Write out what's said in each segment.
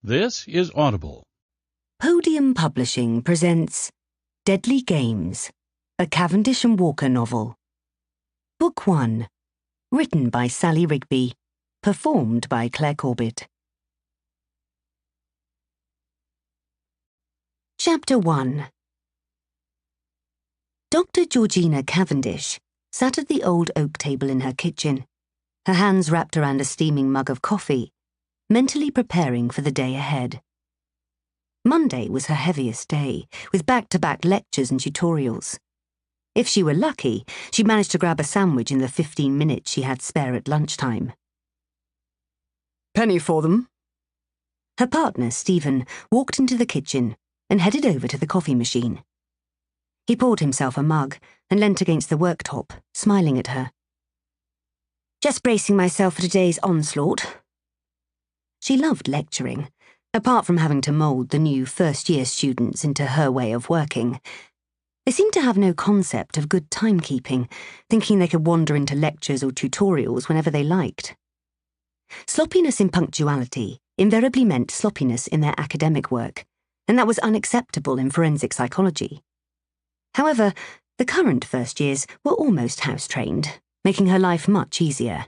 This is Audible. Podium Publishing presents Deadly Games, a Cavendish and Walker novel. Book 1, written by Sally Rigby, performed by Claire Corbett. Chapter 1. Dr. Georgina Cavendish sat at the old oak table in her kitchen, her hands wrapped around a steaming mug of coffee, mentally preparing for the day ahead. Monday was her heaviest day, with back-to-back lectures and tutorials. If she were lucky, she'd manage to grab a sandwich in the 15 minutes she had spare at lunchtime. Penny for them. Her partner, Stephen, walked into the kitchen and headed over to the coffee machine. He poured himself a mug and leant against the worktop, smiling at her. Just bracing myself for today's onslaught. She loved lecturing, apart from having to mould the new first-year students into her way of working. They seemed to have no concept of good timekeeping, thinking they could wander into lectures or tutorials whenever they liked. Sloppiness in punctuality invariably meant sloppiness in their academic work, and that was unacceptable in forensic psychology. However, the current first years were almost house-trained, making her life much easier.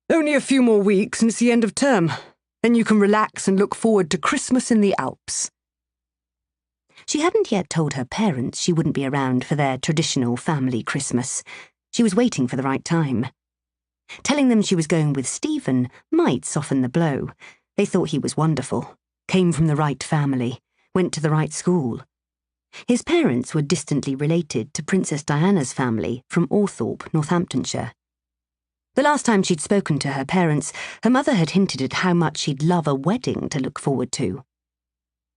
Only a few more weeks and it's the end of term. Then you can relax and look forward to Christmas in the Alps. She hadn't yet told her parents she wouldn't be around for their traditional family Christmas. She was waiting for the right time. Telling them she was going with Stephen might soften the blow. They thought he was wonderful, came from the right family, went to the right school. His parents were distantly related to Princess Diana's family from Althorpe, Northamptonshire. The last time she'd spoken to her parents, her mother had hinted at how much she'd love a wedding to look forward to.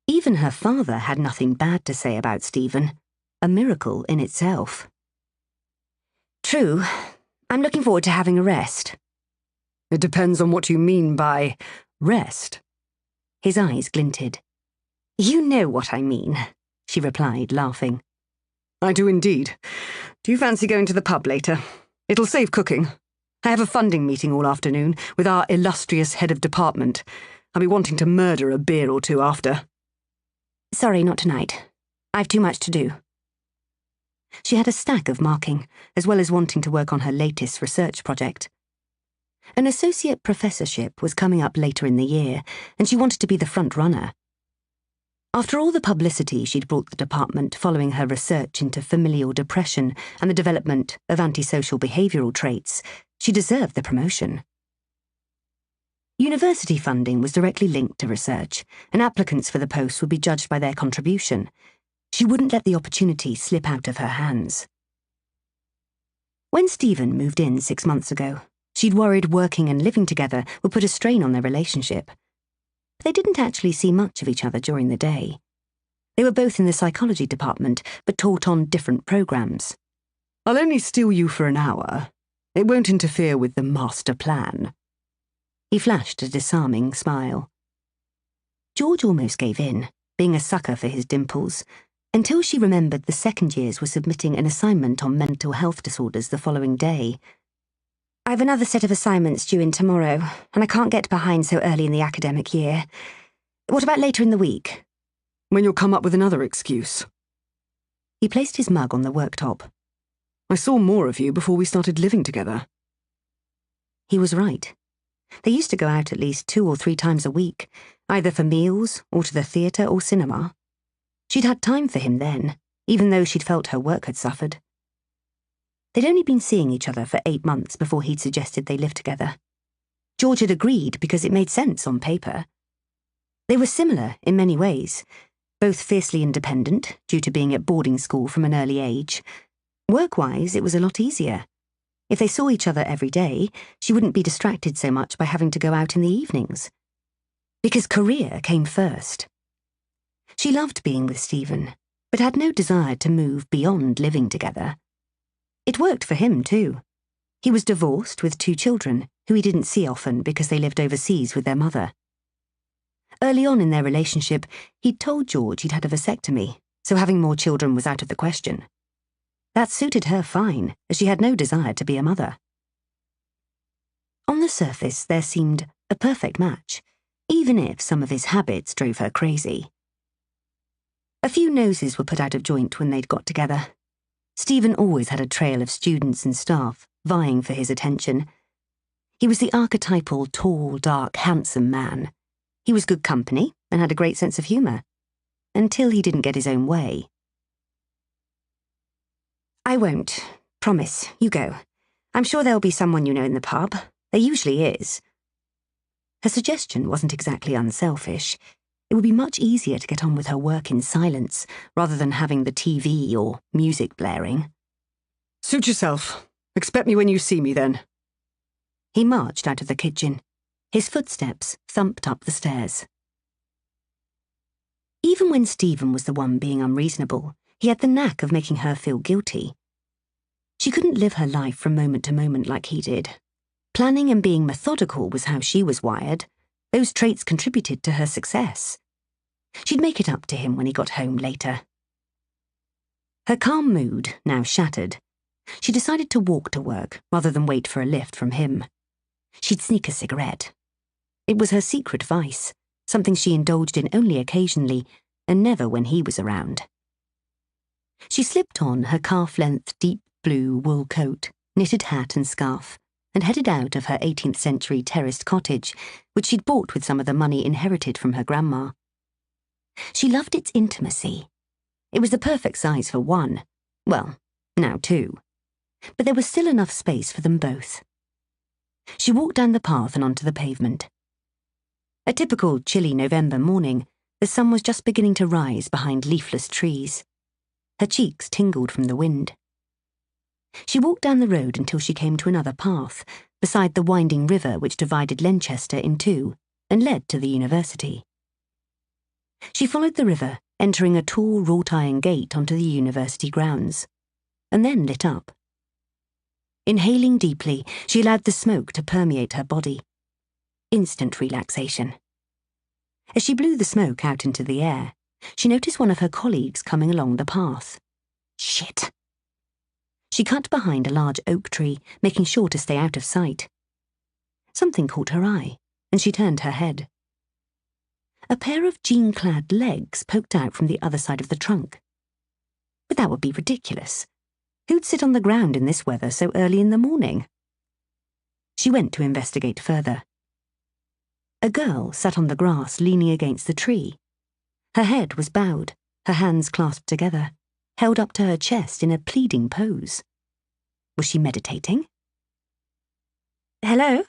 Even her father had nothing bad to say about Stephen, a miracle in itself. True, I'm looking forward to having a rest. It depends on what you mean by rest. His eyes glinted. You know what I mean, she replied, laughing. I do indeed. Do you fancy going to the pub later? It'll save cooking. I have a funding meeting all afternoon with our illustrious head of department. I'll be wanting to murder a beer or two after. Sorry, not tonight. I've too much to do. She had a stack of marking, as well as wanting to work on her latest research project. An associate professorship was coming up later in the year, and she wanted to be the front runner. After all the publicity she'd brought the department following her research into familial depression and the development of antisocial behavioural traits, she deserved the promotion. University funding was directly linked to research, and applicants for the post would be judged by their contribution. She wouldn't let the opportunity slip out of her hands. When Stephen moved in 6 months ago, she'd worried working and living together would put a strain on their relationship. But they didn't actually see much of each other during the day. They were both in the psychology department, but taught on different programmes. I'll only steal you for an hour. It won't interfere with the master plan. He flashed a disarming smile. George almost gave in, being a sucker for his dimples, until she remembered the second years were submitting an assignment on mental health disorders the following day. I've another set of assignments due in tomorrow, and I can't get behind so early in the academic year. What about later in the week? When you'll come up with another excuse. He placed his mug on the worktop. I saw more of you before we started living together. He was right. They used to go out at least 2 or 3 times a week, either for meals or to the theatre or cinema. She'd had time for him then, even though she'd felt her work had suffered. They'd only been seeing each other for 8 months before he'd suggested they live together. George had agreed because it made sense on paper. They were similar in many ways, both fiercely independent due to being at boarding school from an early age. Work-wise, it was a lot easier. If they saw each other every day, she wouldn't be distracted so much by having to go out in the evenings. Because career came first. She loved being with Stephen, but had no desire to move beyond living together. It worked for him, too. He was divorced with 2 children, who he didn't see often because they lived overseas with their mother. Early on in their relationship, he'd told George he'd had a vasectomy, so having more children was out of the question. That suited her fine, as she had no desire to be a mother. On the surface, there seemed a perfect match, even if some of his habits drove her crazy. A few noses were put out of joint when they'd got together. Stephen always had a trail of students and staff vying for his attention. He was the archetypal tall, dark, handsome man. He was good company and had a great sense of humour, until he didn't get his own way. I won't. Promise. You go. I'm sure there'll be someone you know in the pub. There usually is. Her suggestion wasn't exactly unselfish. It would be much easier to get on with her work in silence, rather than having the TV or music blaring. Suit yourself. Expect me when you see me, then. He marched out of the kitchen. His footsteps thumped up the stairs. Even when Stephen was the one being unreasonable, he had the knack of making her feel guilty. She couldn't live her life from moment to moment like he did. Planning and being methodical was how she was wired. Those traits contributed to her success. She'd make it up to him when he got home later. Her calm mood now shattered. She decided to walk to work rather than wait for a lift from him. She'd sneak a cigarette. It was her secret vice, something she indulged in only occasionally and never when he was around. She slipped on her calf-length deep blue wool coat, knitted hat and scarf, and headed out of her 18th century terraced cottage, which she'd bought with some of the money inherited from her grandma. She loved its intimacy. It was the perfect size for one, well, now 2. But there was still enough space for them both. She walked down the path and onto the pavement. A typical chilly November morning, the sun was just beginning to rise behind leafless trees. Her cheeks tingled from the wind. She walked down the road until she came to another path, beside the winding river which divided Lenchester in 2 and led to the university. She followed the river, entering a tall wrought-iron gate onto the university grounds, and then lit up. Inhaling deeply, she allowed the smoke to permeate her body. Instant relaxation. As she blew the smoke out into the air, she noticed one of her colleagues coming along the path. Shit! She cut behind a large oak tree, making sure to stay out of sight. Something caught her eye, and she turned her head. A pair of jean-clad legs poked out from the other side of the trunk. But that would be ridiculous. Who'd sit on the ground in this weather so early in the morning? She went to investigate further. A girl sat on the grass leaning against the tree. Her head was bowed, her hands clasped together, held up to her chest in a pleading pose. Was she meditating? "Hello?"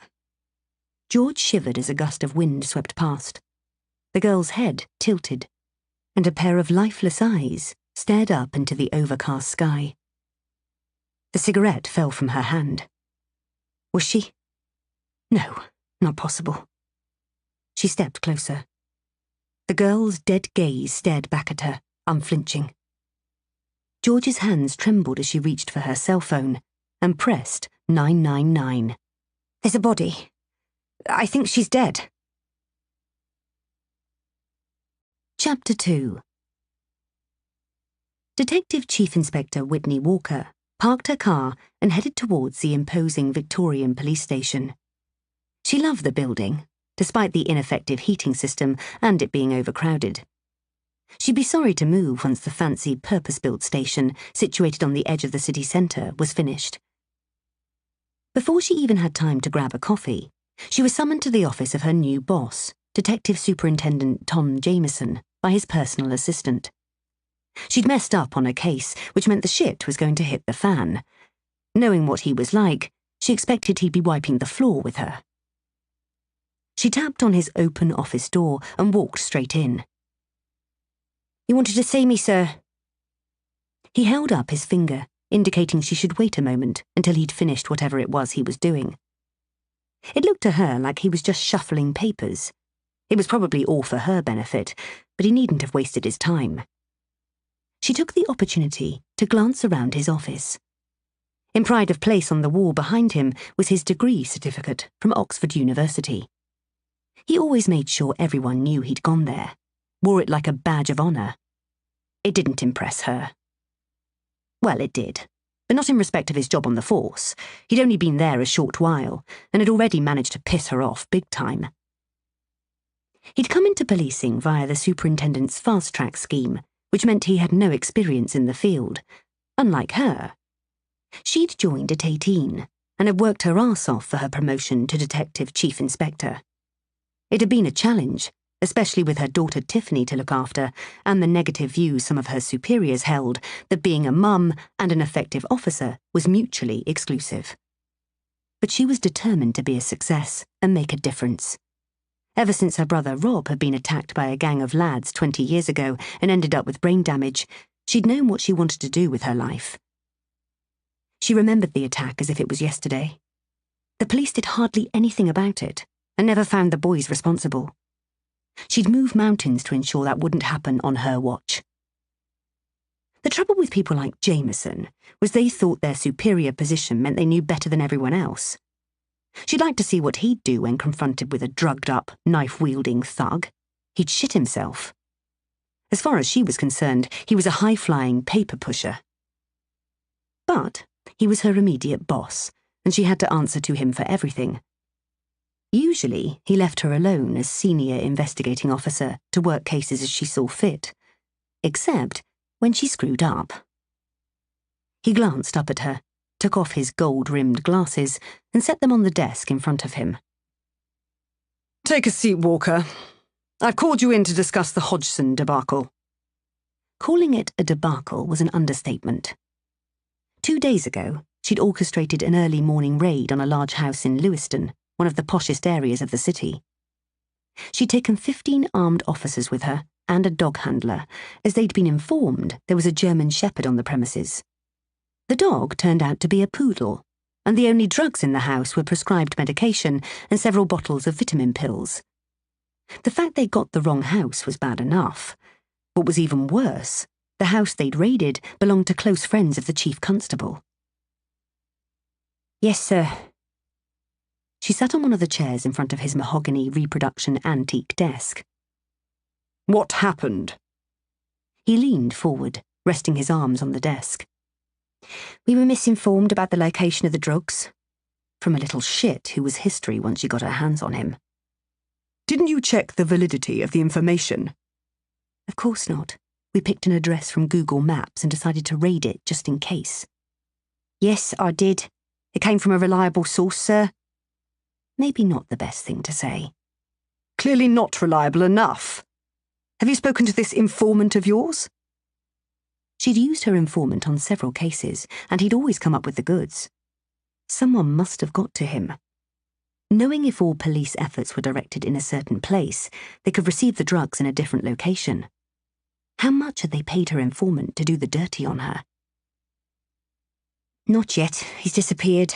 George shivered as a gust of wind swept past. The girl's head tilted, and a pair of lifeless eyes stared up into the overcast sky. The cigarette fell from her hand. Was she? No, not possible. She stepped closer. The girl's dead gaze stared back at her, unflinching. George's hands trembled as she reached for her cell phone and pressed 999. "There's a body. I think she's dead." Chapter 2. Detective Chief Inspector Whitney Walker parked her car and headed towards the imposing Victorian police station. She loved the building, despite the ineffective heating system and it being overcrowded. She'd be sorry to move once the fancy purpose-built station, situated on the edge of the city centre, was finished. Before she even had time to grab a coffee, she was summoned to the office of her new boss, Detective Superintendent Tom Jameson, by his personal assistant. She'd messed up on a case, which meant the shit was going to hit the fan. Knowing what he was like, she expected he'd be wiping the floor with her. She tapped on his open office door and walked straight in. "You wanted to see me, sir?" He held up his finger, indicating she should wait a moment until he'd finished whatever it was he was doing. It looked to her like he was just shuffling papers. It was probably all for her benefit, but he needn't have wasted his time. She took the opportunity to glance around his office. In pride of place on the wall behind him was his degree certificate from Oxford University. He always made sure everyone knew he'd gone there, wore it like a badge of honour. It didn't impress her. Well, it did, but not in respect of his job on the force. He'd only been there a short while, and had already managed to piss her off big time. He'd come into policing via the superintendent's fast-track scheme, which meant he had no experience in the field, unlike her. She'd joined at 18, and had worked her arse off for her promotion to Detective Chief Inspector. It had been a challenge, especially with her daughter Tiffany to look after, and the negative views some of her superiors held that being a mum and an effective officer was mutually exclusive. But she was determined to be a success and make a difference. Ever since her brother Rob had been attacked by a gang of lads 20 years ago and ended up with brain damage, she'd known what she wanted to do with her life. She remembered the attack as if it was yesterday. The police did hardly anything about it, and never found the boys responsible. She'd move mountains to ensure that wouldn't happen on her watch. The trouble with people like Jameson was they thought their superior position meant they knew better than everyone else. She'd like to see what he'd do when confronted with a drugged-up, knife-wielding thug. He'd shit himself. As far as she was concerned, he was a high-flying paper pusher. But he was her immediate boss, and she had to answer to him for everything. Usually, he left her alone as senior investigating officer to work cases as she saw fit, except when she screwed up. He glanced up at her, took off his gold-rimmed glasses, and set them on the desk in front of him. "Take a seat, Walker. I've called you in to discuss the Hodgson debacle." Calling it a debacle was an understatement. 2 days ago, she'd orchestrated an early morning raid on a large house in Lewiston, one of the poshest areas of the city. She'd taken 15 armed officers with her and a dog handler, as they'd been informed there was a German shepherd on the premises. The dog turned out to be a poodle, and the only drugs in the house were prescribed medication and several bottles of vitamin pills. The fact they got the wrong house was bad enough. What was even worse, the house they'd raided belonged to close friends of the chief constable. "Yes, sir." She sat on one of the chairs in front of his mahogany reproduction antique desk. "What happened?" He leaned forward, resting his arms on the desk. "We were misinformed about the location of the drugs. From a little shit who was history once she got her hands on him." "Didn't you check the validity of the information?" "Of course not. We picked an address from Google Maps and decided to raid it just in case." "Yes, I did. It came from a reliable source, sir." Maybe not the best thing to say. "Clearly not reliable enough." Have you spoken to this informant of yours? She'd used her informant on several cases, and he'd always come up with the goods. Someone must have got to him. Knowing if all police efforts were directed in a certain place, they could receive the drugs in a different location. How much had they paid her informant to do the dirty on her? Not yet. He's disappeared.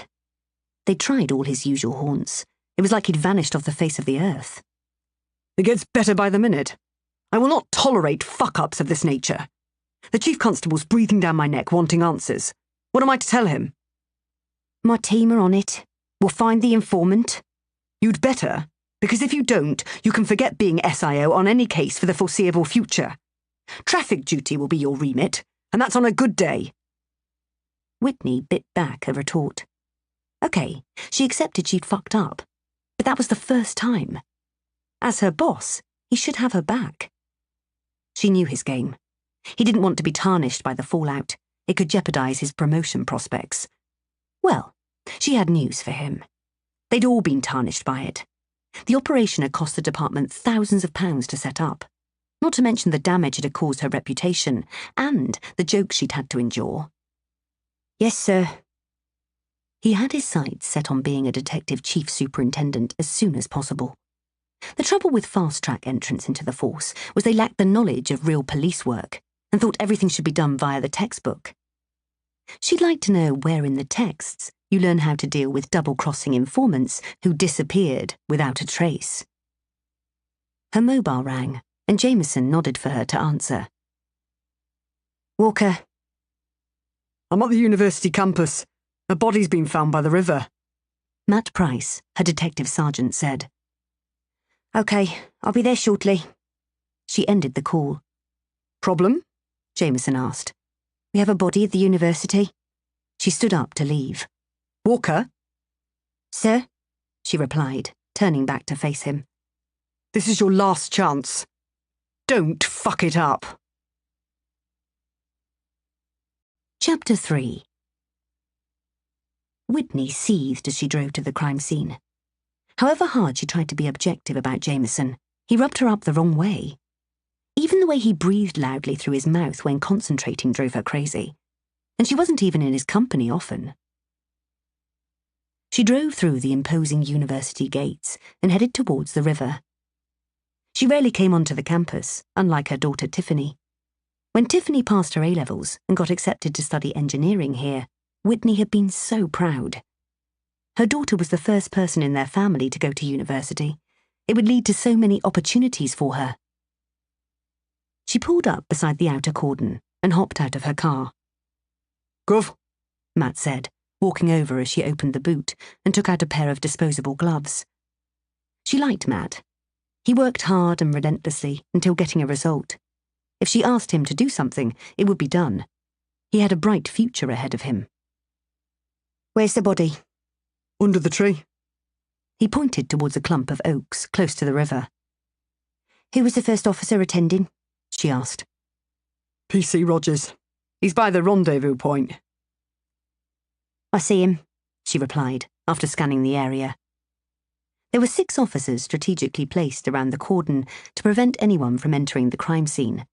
They'd tried all his usual haunts. It was like he'd vanished off the face of the earth. It gets better by the minute. I will not tolerate fuck-ups of this nature. The Chief Constable's breathing down my neck, wanting answers. What am I to tell him? My team are on it. We'll find the informant. You'd better, because if you don't, you can forget being SIO on any case for the foreseeable future. Traffic duty will be your remit, and that's on a good day. Whitney bit back a retort. Okay, she accepted she'd fucked up, but that was the first time. As her boss, he should have her back. She knew his game. He didn't want to be tarnished by the fallout. It could jeopardize his promotion prospects. Well, she had news for him. They'd all been tarnished by it. The operation had cost the department thousands of pounds to set up, not to mention the damage it had caused her reputation and the jokes she'd had to endure. Yes, sir. He had his sights set on being a detective chief superintendent as soon as possible. The trouble with fast-track entrance into the force was they lacked the knowledge of real police work and thought everything should be done via the textbook. She'd like to know where in the texts you learn how to deal with double-crossing informants who disappeared without a trace. Her mobile rang, and Jameson nodded for her to answer. Walker. I'm at the university campus. A body's been found by the river. Matt Price, her detective sergeant, said. Okay, I'll be there shortly. She ended the call. Problem? Jameson asked. We have a body at the university. She stood up to leave. Walker? Sir? She replied, turning back to face him. This is your last chance. Don't fuck it up. Chapter 3. Whitney seethed as she drove to the crime scene. However hard she tried to be objective about Jameson, he rubbed her up the wrong way. Even the way he breathed loudly through his mouth when concentrating drove her crazy, and she wasn't even in his company often. She drove through the imposing university gates and headed towards the river. She rarely came onto the campus, unlike her daughter Tiffany. When Tiffany passed her A-levels and got accepted to study engineering here, Whitney had been so proud. Her daughter was the first person in their family to go to university. It would lead to so many opportunities for her. She pulled up beside the outer cordon and hopped out of her car. Gov, Matt said, walking over as she opened the boot and took out a pair of disposable gloves. She liked Matt. He worked hard and relentlessly until getting a result. If she asked him to do something, it would be done. He had a bright future ahead of him. Where's the body? Under the tree. He pointed towards a clump of oaks close to the river. Who was the first officer attending? She asked. PC Rogers. He's by the rendezvous point. I see him, she replied, after scanning the area. There were 6 officers strategically placed around the cordon to prevent anyone from entering the crime scene.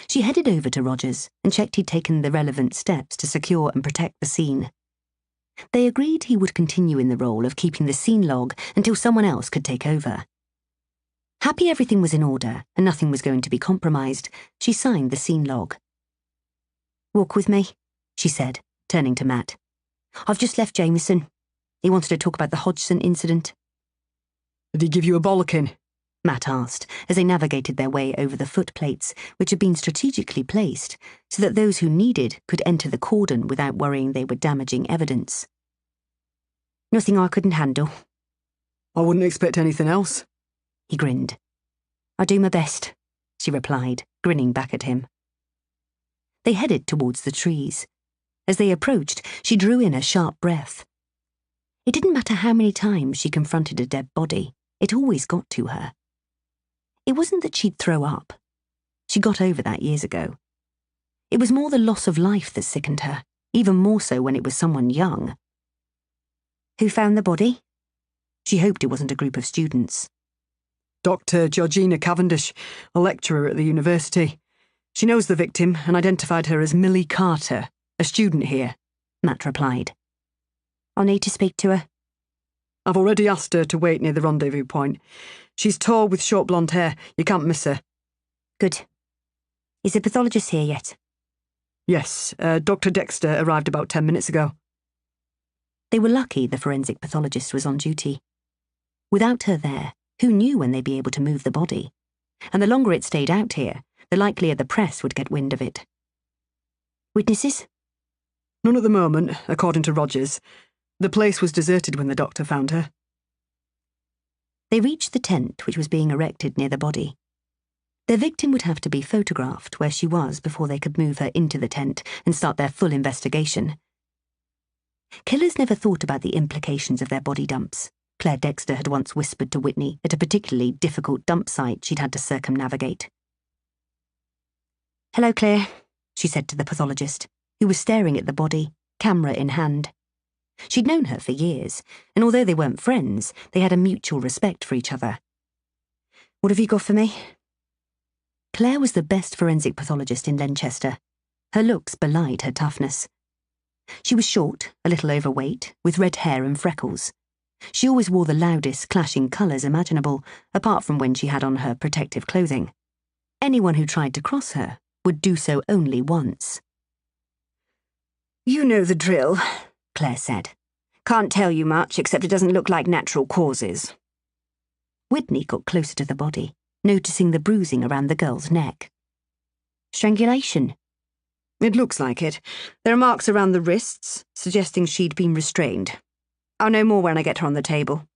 She headed over to Rogers and checked he'd taken the relevant steps to secure and protect the scene. They agreed he would continue in the role of keeping the scene log until someone else could take over. Happy everything was in order and nothing was going to be compromised, she signed the scene log. Walk with me, she said, turning to Matt. I've just left Jameson. He wanted to talk about the Hodgson incident. Did he give you a bollocking? Matt asked, as they navigated their way over the footplates, which had been strategically placed, so that those who needed could enter the cordon without worrying they were damaging evidence. Nothing I couldn't handle. I wouldn't expect anything else. He grinned. I do my best, she replied, grinning back at him. They headed towards the trees. As they approached, she drew in a sharp breath. It didn't matter how many times she confronted a dead body, it always got to her. It wasn't that she'd throw up. She got over that years ago. It was more the loss of life that sickened her, even more so when it was someone young. Who found the body? She hoped it wasn't a group of students. Dr. Georgina Cavendish, a lecturer at the university. She knows the victim and identified her as Millie Carter, a student here," Matt replied. "I'll need to speak to her." "I've already asked her to wait near the rendezvous point. She's tall with short blonde hair. You can't miss her." "Good. Is the pathologist here yet?" "Yes, Dr. Dexter arrived about 10 minutes ago." They were lucky the forensic pathologist was on duty. Without her there, who knew when they'd be able to move the body? And the longer it stayed out here, the likelier the press would get wind of it. "Witnesses?" "None at the moment, according to Rogers. The place was deserted when the doctor found her." They reached the tent which was being erected near the body. Their victim would have to be photographed where she was before they could move her into the tent and start their full investigation. Killers never thought about the implications of their body dumps. Claire Dexter had once whispered to Whitney at a particularly difficult dump site she'd had to circumnavigate. "Hello, Claire," she said to the pathologist, who was staring at the body, camera in hand. She'd known her for years, and although they weren't friends, they had a mutual respect for each other. "What have you got for me?" Claire was the best forensic pathologist in Lenchester. Her looks belied her toughness. She was short, a little overweight, with red hair and freckles. She always wore the loudest, clashing colours imaginable, apart from when she had on her protective clothing. Anyone who tried to cross her would do so only once. "You know the drill," Claire said. "Can't tell you much, except it doesn't look like natural causes." Whitney got closer to the body, noticing the bruising around the girl's neck. "Strangulation?" "It looks like it. There are marks around the wrists, suggesting she'd been restrained. I'll know more when I get her on the table.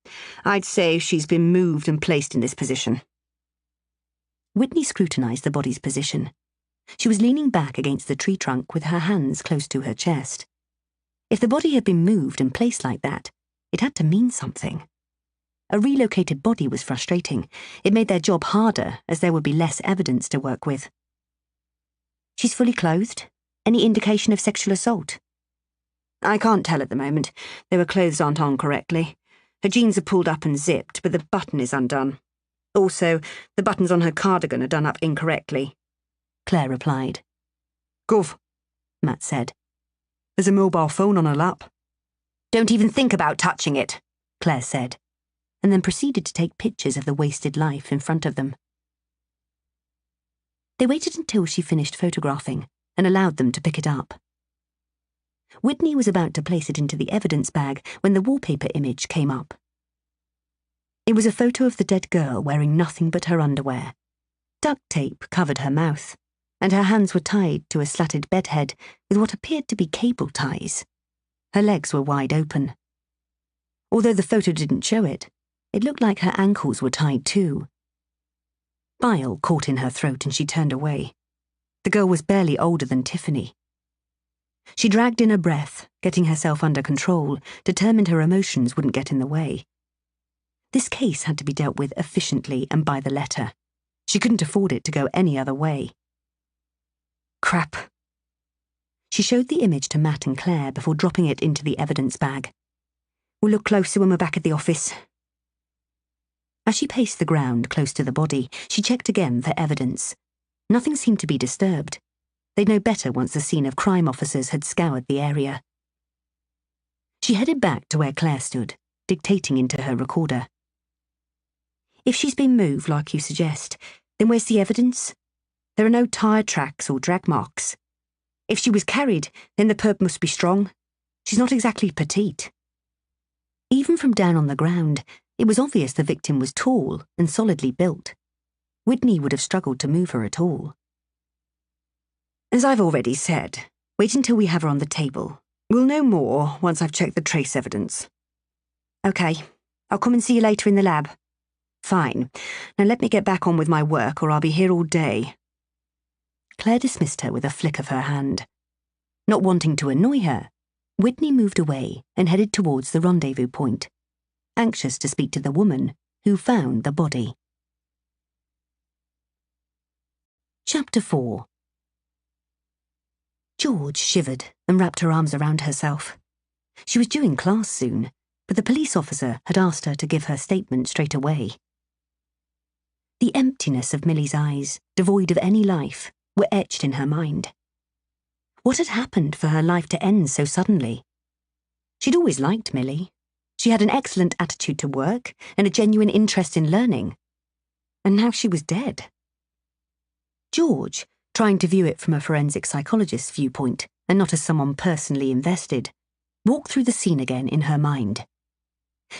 I'd say she's been moved and placed in this position." Whitney scrutinised the body's position. She was leaning back against the tree trunk with her hands close to her chest. If the body had been moved and placed like that, it had to mean something. A relocated body was frustrating. It made their job harder, as there would be less evidence to work with. "She's fully clothed? Any indication of sexual assault?" "I can't tell at the moment. Her clothes aren't on correctly. Her jeans are pulled up and zipped, but the button is undone. Also, the buttons on her cardigan are done up incorrectly," Claire replied. "Gov," Matt said. "There's a mobile phone on her lap." "Don't even think about touching it," Claire said, and then proceeded to take pictures of the wasted life in front of them. They waited until she finished photographing and allowed them to pick it up. Whitney was about to place it into the evidence bag when the wallpaper image came up. It was a photo of the dead girl wearing nothing but her underwear. Duct tape covered her mouth, and her hands were tied to a slatted bedhead with what appeared to be cable ties. Her legs were wide open. Although the photo didn't show it, it looked like her ankles were tied too. Bile caught in her throat and she turned away. The girl was barely older than Tiffany. She dragged in a breath, getting herself under control, determined her emotions wouldn't get in the way. This case had to be dealt with efficiently and by the letter. She couldn't afford it to go any other way. Crap. She showed the image to Matt and Claire before dropping it into the evidence bag. "We'll look closer when we're back at the office." As she paced the ground close to the body, she checked again for evidence. Nothing seemed to be disturbed. They'd know better once the scene of crime officers had scoured the area. She headed back to where Claire stood, dictating into her recorder. "If she's been moved like you suggest, then where's the evidence? There are no tyre tracks or drag marks. If she was carried, then the perp must be strong. She's not exactly petite." Even from down on the ground, it was obvious the victim was tall and solidly built. Whitney would have struggled to move her at all. "As I've already said, wait until we have her on the table. We'll know more once I've checked the trace evidence." "Okay, I'll come and see you later in the lab." "Fine. Now let me get back on with my work or I'll be here all day." Claire dismissed her with a flick of her hand. Not wanting to annoy her, Whitney moved away and headed towards the rendezvous point, anxious to speak to the woman who found the body. Chapter 4. George shivered and wrapped her arms around herself. She was due in class soon, but the police officer had asked her to give her statement straight away. The emptiness of Millie's eyes, devoid of any life, were etched in her mind. What had happened for her life to end so suddenly? She'd always liked Millie. She had an excellent attitude to work and a genuine interest in learning. And now she was dead. George, trying to view it from a forensic psychologist's viewpoint and not as someone personally invested, walked through the scene again in her mind.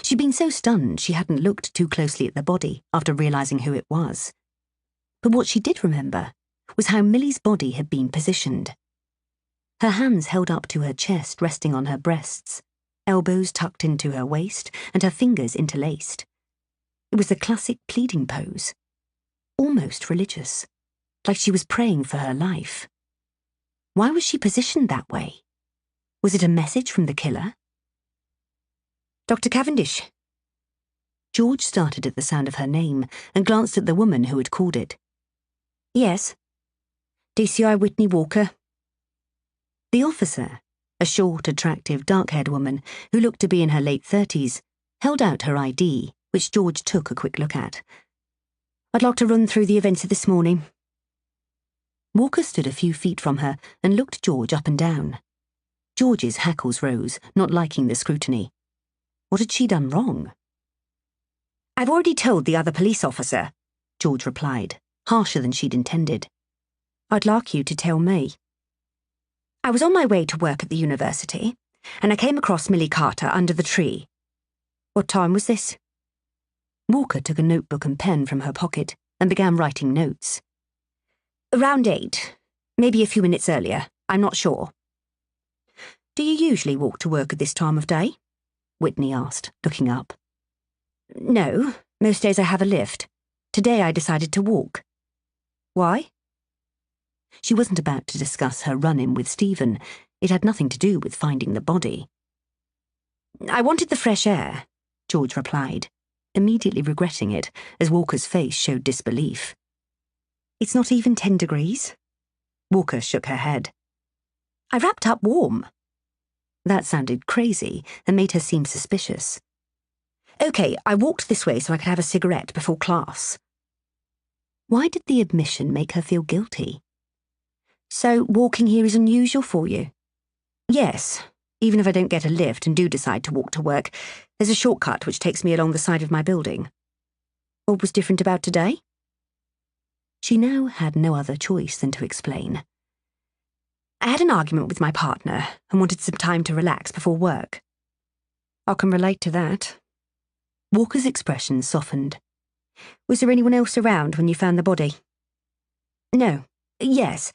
She'd been so stunned she hadn't looked too closely at the body after realising who it was. But what she did remember was how Millie's body had been positioned. Her hands held up to her chest, resting on her breasts, elbows tucked into her waist and her fingers interlaced. It was the classic pleading pose, almost religious, like she was praying for her life. Why was she positioned that way? Was it a message from the killer? Dr. Cavendish. George started at the sound of her name and glanced at the woman who had called it. Yes. DCI Whitney Walker. The officer, a short, attractive, dark-haired woman who looked to be in her late 30s, held out her ID, which George took a quick look at. I'd like to run through the events of this morning. Walker stood a few feet from her and looked George up and down. George's hackles rose, not liking the scrutiny. What had she done wrong? I've already told the other police officer, George replied, harsher than she'd intended. I'd like you to tell me. I was on my way to work at the university, and I came across Millie Carter under the tree. What time was this? Walker took a notebook and pen from her pocket and began writing notes. Around 8, maybe a few minutes earlier, I'm not sure. Do you usually walk to work at this time of day? Whitney asked, looking up. No, most days I have a lift. Today I decided to walk. Why? She wasn't about to discuss her run-in with Stephen. It had nothing to do with finding the body. I wanted the fresh air, George replied, immediately regretting it as Walker's face showed disbelief. It's not even 10 degrees? Walker shook her head. I wrapped up warm. That sounded crazy and made her seem suspicious. OK, I walked this way so I could have a cigarette before class. Why did the admission make her feel guilty? So walking here is unusual for you? Yes, even if I don't get a lift and do decide to walk to work, there's a shortcut which takes me along the side of my building. What was different about today? She now had no other choice than to explain. I had an argument with my partner and wanted some time to relax before work. I can relate to that. Walker's expression softened. Was there anyone else around when you found the body? No. Yes.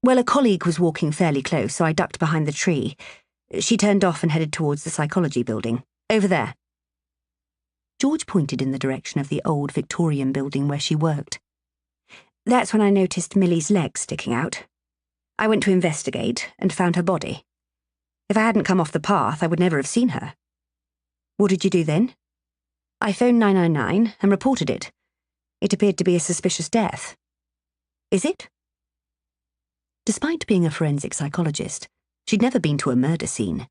Well, a colleague was walking fairly close, so I ducked behind the tree. She turned off and headed towards the psychology building. Over there. George pointed in the direction of the old Victorian building where she worked. That's when I noticed Millie's legs sticking out. I went to investigate and found her body. If I hadn't come off the path, I would never have seen her. What did you do then? I phoned 999 and reported it. It appeared to be a suspicious death. Is it? Despite being a forensic psychologist, she'd never been to a murder scene.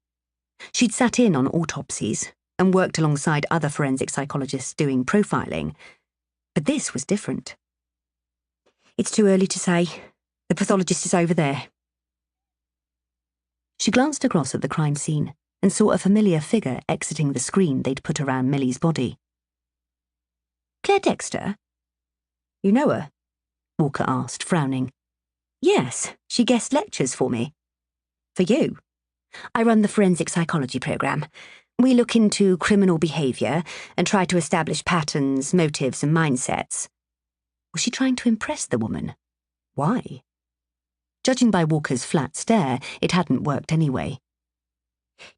She'd sat in on autopsies and worked alongside other forensic psychologists doing profiling. But this was different. It's too early to say. The pathologist is over there. She glanced across at the crime scene and saw a familiar figure exiting the screen they'd put around Millie's body. Claire Dexter? You know her? Walker asked, frowning. Yes, she guest lectures for me. For you? I run the forensic psychology program. We look into criminal behaviour and try to establish patterns, motives and mindsets. Was she trying to impress the woman? Why? Judging by Walker's flat stare, it hadn't worked anyway.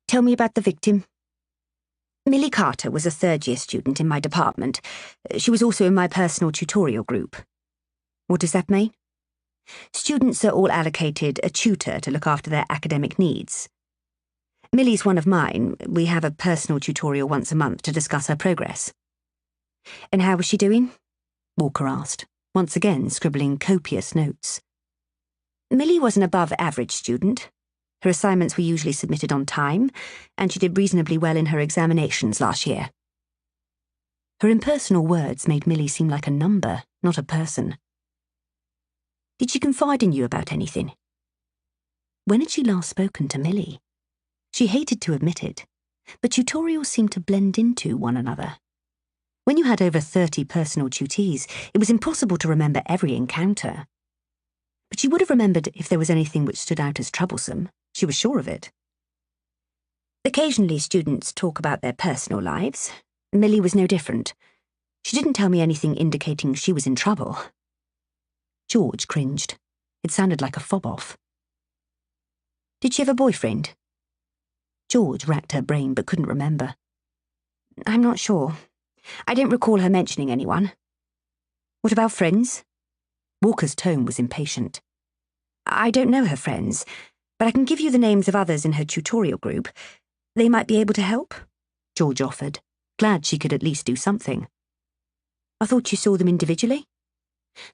Tell me about the victim. Millie Carter was a third-year student in my department. She was also in my personal tutorial group. What does that mean? Students are all allocated a tutor to look after their academic needs. Millie's one of mine. We have a personal tutorial once a month to discuss her progress. And how was she doing? Walker asked, once again scribbling copious notes. Millie was an above-average student. Her assignments were usually submitted on time, and she did reasonably well in her examinations last year. Her impersonal words made Millie seem like a number, not a person. Did she confide in you about anything? When had she last spoken to Millie? She hated to admit it, but tutorials seemed to blend into one another. When you had over 30 personal tutees, it was impossible to remember every encounter. But she would have remembered if there was anything which stood out as troublesome. She was sure of it. Occasionally students talk about their personal lives. Millie was no different. She didn't tell me anything indicating she was in trouble. George cringed. It sounded like a fob-off. Did she have a boyfriend? George racked her brain but couldn't remember. I'm not sure. I don't recall her mentioning anyone. What about friends? Walker's tone was impatient. I don't know her friends, but I can give you the names of others in her tutorial group. They might be able to help, George offered, glad she could at least do something. I thought you saw them individually?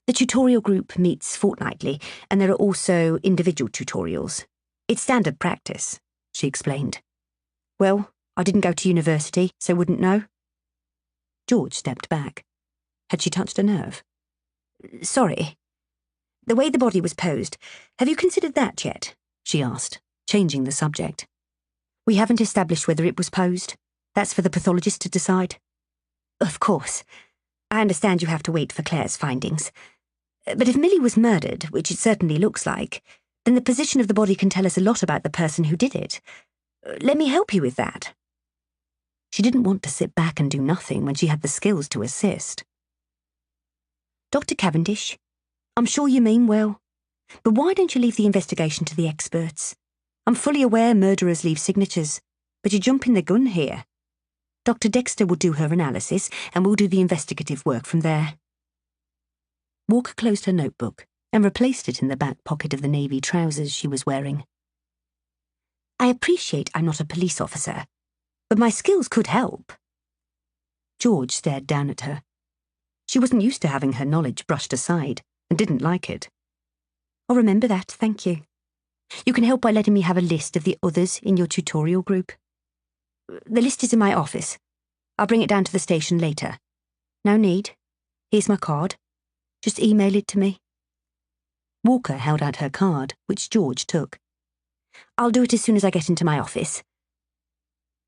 The tutorial group meets fortnightly, and there are also individual tutorials. It's standard practice, she explained. Well, I didn't go to university, so wouldn't know. George stepped back. Had she touched a nerve? Sorry. The way the body was posed, have you considered that yet? She asked, changing the subject. We haven't established whether it was posed. That's for the pathologist to decide. Of course. I understand you have to wait for Claire's findings. But if Millie was murdered, which it certainly looks like, then the position of the body can tell us a lot about the person who did it. Let me help you with that. She didn't want to sit back and do nothing when she had the skills to assist. Dr. Cavendish, I'm sure you mean well, but why don't you leave the investigation to the experts? I'm fully aware murderers leave signatures, but you're jumping the gun here. Dr. Dexter will do her analysis, and we'll do the investigative work from there. Walker closed her notebook and replaced it in the back pocket of the navy trousers she was wearing. I appreciate I'm not a police officer, but my skills could help. George stared down at her. She wasn't used to having her knowledge brushed aside, and didn't like it. I'll remember that, thank you. You can help by letting me have a list of the others in your tutorial group. The list is in my office. I'll bring it down to the station later. No need. Here's my card. Just email it to me. Walker held out her card, which George took. I'll do it as soon as I get into my office.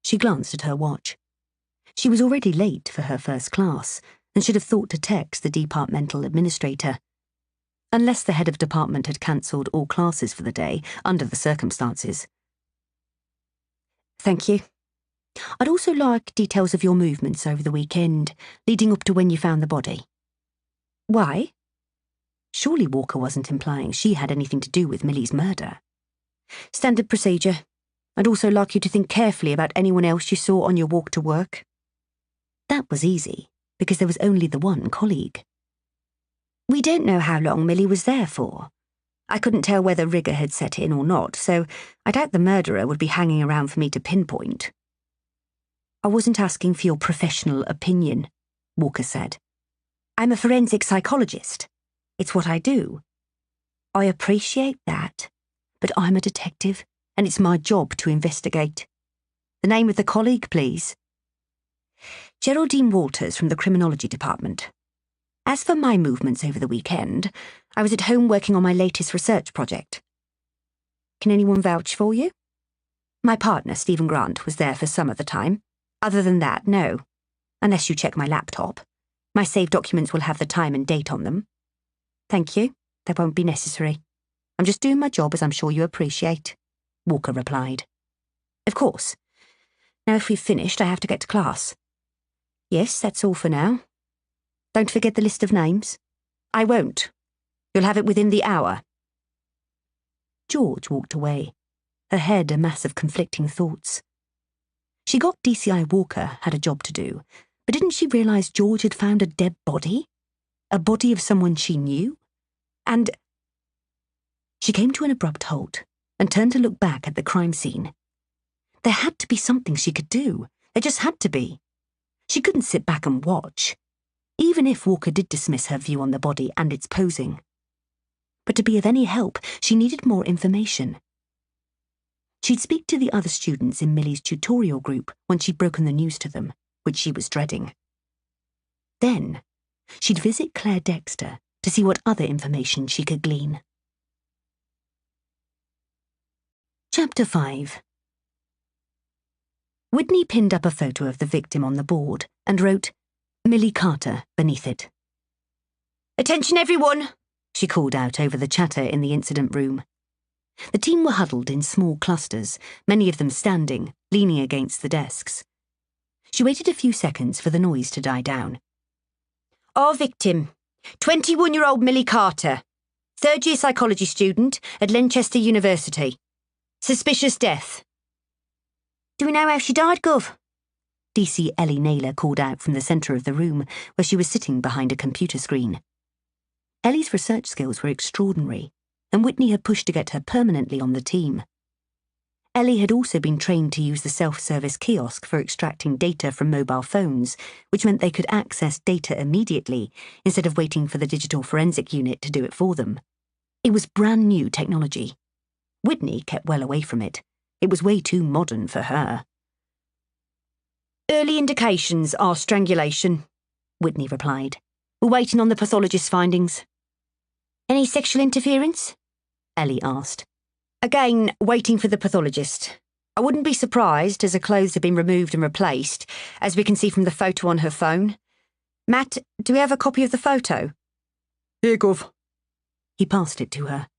She glanced at her watch. She was already late for her first class, and should have thought to text the departmental administrator. Unless the head of department had cancelled all classes for the day, under the circumstances. Thank you. I'd also like details of your movements over the weekend, leading up to when you found the body. Why? Surely Walker wasn't implying she had anything to do with Millie's murder. Standard procedure. I'd also like you to think carefully about anyone else you saw on your walk to work. That was easy, because there was only the one colleague. We don't know how long Millie was there for. I couldn't tell whether rigour had set in or not, so I doubt the murderer would be hanging around for me to pinpoint. I wasn't asking for your professional opinion, Walker said. I'm a forensic psychologist. It's what I do. I appreciate that, but I'm a detective, and it's my job to investigate. The name of the colleague, please. Geraldine Walters from the Criminology Department. As for my movements over the weekend, I was at home working on my latest research project. Can anyone vouch for you? My partner, Stephen Grant, was there for some of the time. Other than that, no. Unless you check my laptop. My saved documents will have the time and date on them. Thank you. That won't be necessary. I'm just doing my job, as I'm sure you appreciate, Walker replied. Of course. Now if we've finished, I have to get to class. Yes, that's all for now. Don't forget the list of names. I won't. You'll have it within the hour. George walked away, her head a mass of conflicting thoughts. She got DCI Walker had a job to do, but didn't she realise George had found a dead body? A body of someone she knew? And... She came to an abrupt halt and turned to look back at the crime scene. There had to be something she could do. There just had to be. She couldn't sit back and watch, even if Walker did dismiss her view on the body and its posing. But to be of any help, she needed more information. She'd speak to the other students in Millie's tutorial group once she'd broken the news to them, which she was dreading. Then, she'd visit Claire Dexter to see what other information she could glean. Chapter 5. Whitney pinned up a photo of the victim on the board and wrote, Millie Carter, beneath it. "Attention everyone," she called out over the chatter in the incident room. The team were huddled in small clusters, many of them standing, leaning against the desks. She waited a few seconds for the noise to die down. "Our victim, 21-year-old Millie Carter, third-year psychology student at Lancaster University. Suspicious death." "Do we know how she died, Gov?" DC Ellie Naylor called out from the centre of the room, where she was sitting behind a computer screen. Ellie's research skills were extraordinary, and Whitney had pushed to get her permanently on the team. Ellie had also been trained to use the self-service kiosk for extracting data from mobile phones, which meant they could access data immediately, instead of waiting for the digital forensic unit to do it for them. It was brand new technology. Whitney kept well away from it. It was way too modern for her. "Early indications are strangulation," Whitney replied. "We're waiting on the pathologist's findings." "Any sexual interference?" Ellie asked. "Again, waiting for the pathologist. I wouldn't be surprised, as her clothes have been removed and replaced, as we can see from the photo on her phone. Matt, do we have a copy of the photo?" "Here, Gov." He passed it to her.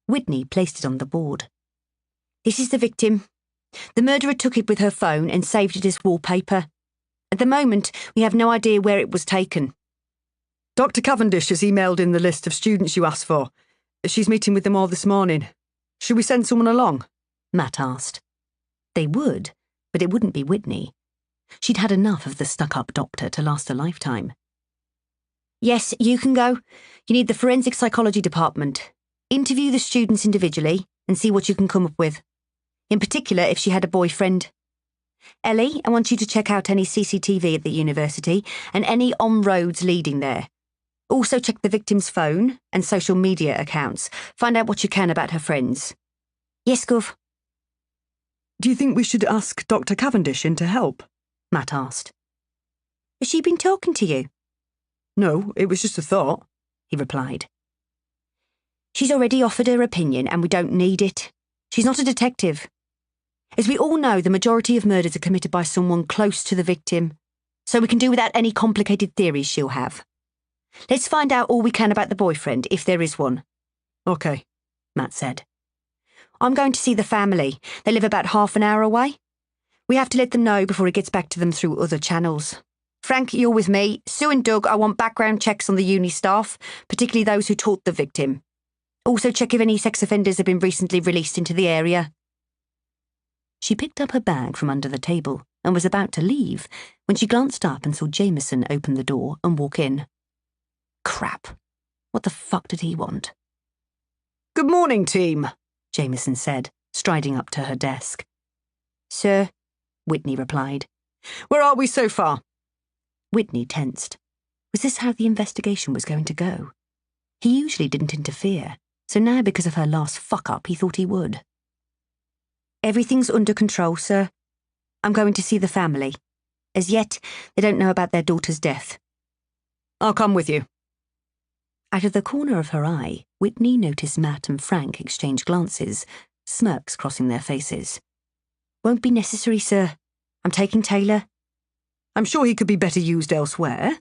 Whitney placed it on the board. "This is the victim. The murderer took it with her phone and saved it as wallpaper. At the moment, we have no idea where it was taken." "Dr. Cavendish has emailed in the list of students you asked for. She's meeting with them all this morning. Should we send someone along?" Matt asked. They would, but it wouldn't be Whitney. She'd had enough of the stuck-up doctor to last a lifetime. "Yes, you can go. You need the forensic psychology department. Interview the students individually and see what you can come up with. In particular, if she had a boyfriend. Ellie, I want you to check out any CCTV at the university and any on-roads leading there. Also check the victim's phone and social media accounts. Find out what you can about her friends." "Yes, Gov." "Do you think we should ask Dr. Cavendish in to help?" Matt asked. "Has she been talking to you?" "No, it was just a thought," he replied. "She's already offered her opinion and we don't need it. She's not a detective. As we all know, the majority of murders are committed by someone close to the victim, so we can do without any complicated theories she'll have. Let's find out all we can about the boyfriend, if there is one." "OK," Matt said. "I'm going to see the family. They live about half an hour away. We have to let them know before it gets back to them through other channels. Frank, you're with me. Sue and Doug, I want background checks on the uni staff, particularly those who taught the victim. Also check if any sex offenders have been recently released into the area." She picked up her bag from under the table and was about to leave when she glanced up and saw Jameson open the door and walk in. Crap. What the fuck did he want? "Good morning, team," Jameson said, striding up to her desk. "Sir," Whitney replied. "Where are we so far?" Whitney tensed. Was this how the investigation was going to go? He usually didn't interfere, so now because of her last fuck-up he thought he would. "Everything's under control, sir. I'm going to see the family. As yet, they don't know about their daughter's death." "I'll come with you." Out of the corner of her eye, Whitney noticed Matt and Frank exchange glances, smirks crossing their faces. "Won't be necessary, sir. I'm taking Taylor." "I'm sure he could be better used elsewhere,"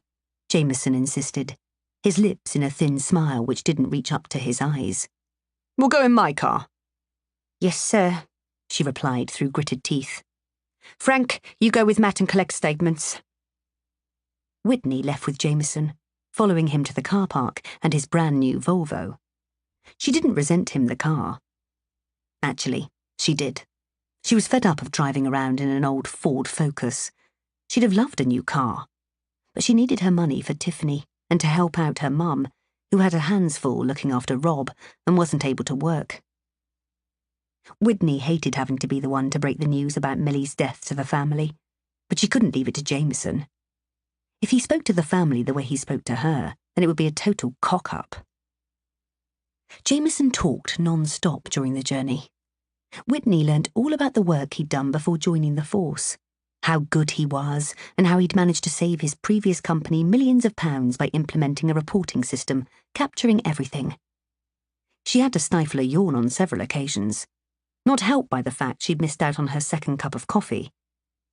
Jameson insisted, his lips in a thin smile which didn't reach up to his eyes. "We'll go in my car." "Yes, sir," she replied through gritted teeth. "Frank, you go with Matt and collect statements." Whitney left with Jameson, following him to the car park and his brand-new Volvo. She didn't resent him the car. Actually, she did. She was fed up of driving around in an old Ford Focus. She'd have loved a new car. But she needed her money for Tiffany and to help out her mum, who had her hands full looking after Rob and wasn't able to work. Whitney hated having to be the one to break the news about Millie's death to the family, but she couldn't leave it to Jameson. If he spoke to the family the way he spoke to her, then it would be a total cock-up. Jameson talked non-stop during the journey. Whitney learnt all about the work he'd done before joining the force. How good he was, and how he'd managed to save his previous company millions of pounds by implementing a reporting system, capturing everything. She had to stifle a yawn on several occasions, not helped by the fact she'd missed out on her second cup of coffee.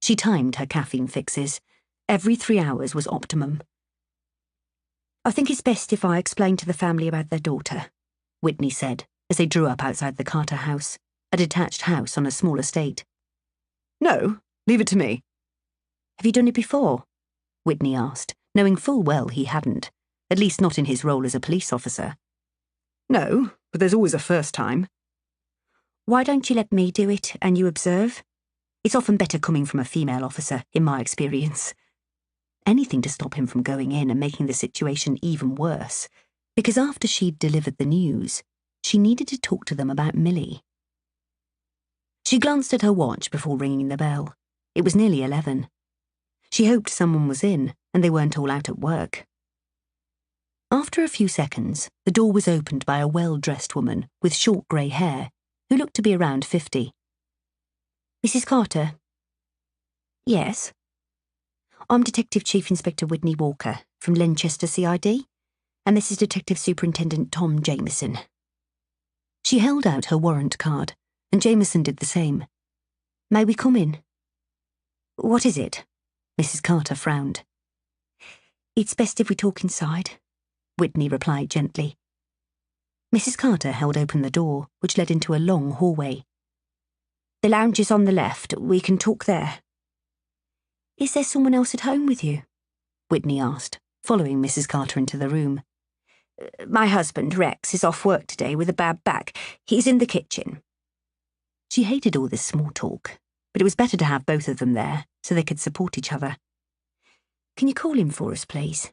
She timed her caffeine fixes. Every 3 hours was optimum. "I think it's best if I explain to the family about their daughter," Whitney said, as they drew up outside the Carter house, a detached house on a small estate. "No, leave it to me." "Have you done it before?" Whitney asked, knowing full well he hadn't, at least not in his role as a police officer. "No, but there's always a first time." "Why don't you let me do it and you observe? It's often better coming from a female officer, in my experience." Anything to stop him from going in and making the situation even worse, because after she'd delivered the news, she needed to talk to them about Millie. She glanced at her watch before ringing the bell. It was nearly 11. She hoped someone was in and they weren't all out at work. After a few seconds, the door was opened by a well-dressed woman with short grey hair, who looked to be around 50. "Mrs. Carter?" "Yes." "I'm Detective Chief Inspector Whitney Walker from Lenchester CID, and this is Detective Superintendent Tom Jameson." She held out her warrant card, and Jameson did the same. "May we come in?" "What is it?" Mrs. Carter frowned. "It's best if we talk inside," Whitney replied gently. Mrs. Carter held open the door, which led into a long hallway. "The lounge is on the left. We can talk there." "Is there someone else at home with you?" Whitney asked, following Mrs. Carter into the room. "My husband, Rex, is off work today with a bad back. He's in the kitchen." She hated all this small talk, but it was better to have both of them there so they could support each other. "Can you call him for us, please?"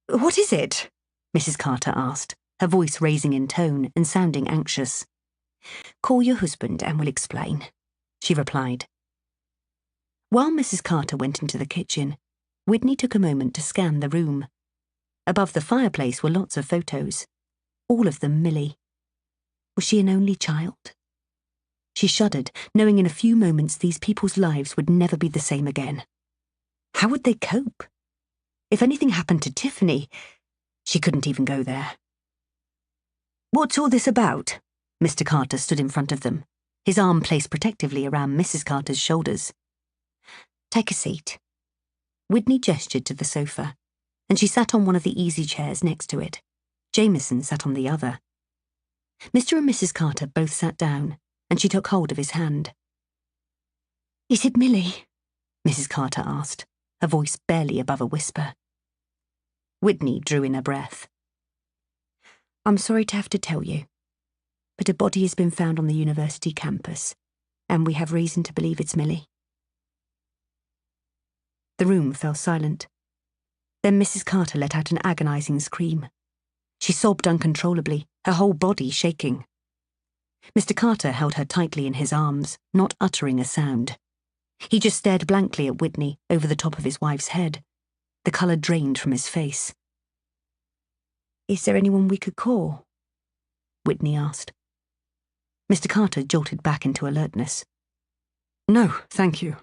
"What is it?" Mrs. Carter asked, her voice raising in tone and sounding anxious. "Call your husband and we'll explain," she replied. While Mrs. Carter went into the kitchen, Whitney took a moment to scan the room. Above the fireplace were lots of photos, all of them Millie. Was she an only child? She shuddered, knowing in a few moments these people's lives would never be the same again. How would they cope? If anything happened to Tiffany, she couldn't even go there. "What's all this about?" Mr. Carter stood in front of them, his arm placed protectively around Mrs. Carter's shoulders. "Take a seat." Whitney gestured to the sofa, and she sat on one of the easy chairs next to it. Jameson sat on the other. Mr. and Mrs. Carter both sat down, and she took hold of his hand. "Is it Millie?" Mrs. Carter asked, her voice barely above a whisper. Whitney drew in a breath. "I'm sorry to have to tell you, but a body has been found on the university campus, and we have reason to believe it's Millie." The room fell silent. Then Mrs. Carter let out an agonizing scream. She sobbed uncontrollably, her whole body shaking. Mr. Carter held her tightly in his arms, not uttering a sound. He just stared blankly at Whitney over the top of his wife's head. The colour drained from his face. "Is there anyone we could call?" Whitney asked. Mr. Carter jolted back into alertness. "No, thank you.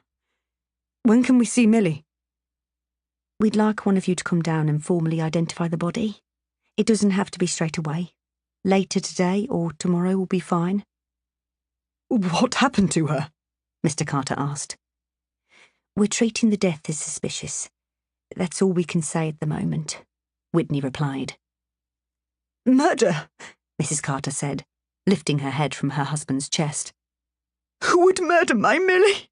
When can we see Millie?" "We'd like one of you to come down and formally identify the body. It doesn't have to be straight away. Later today or tomorrow will be fine." "What happened to her?" Mr. Carter asked. "We're treating the death as suspicious. That's all we can say at the moment," Whitney replied. "Murder," Mrs. Carter said, lifting her head from her husband's chest. "Who would murder my Millie?"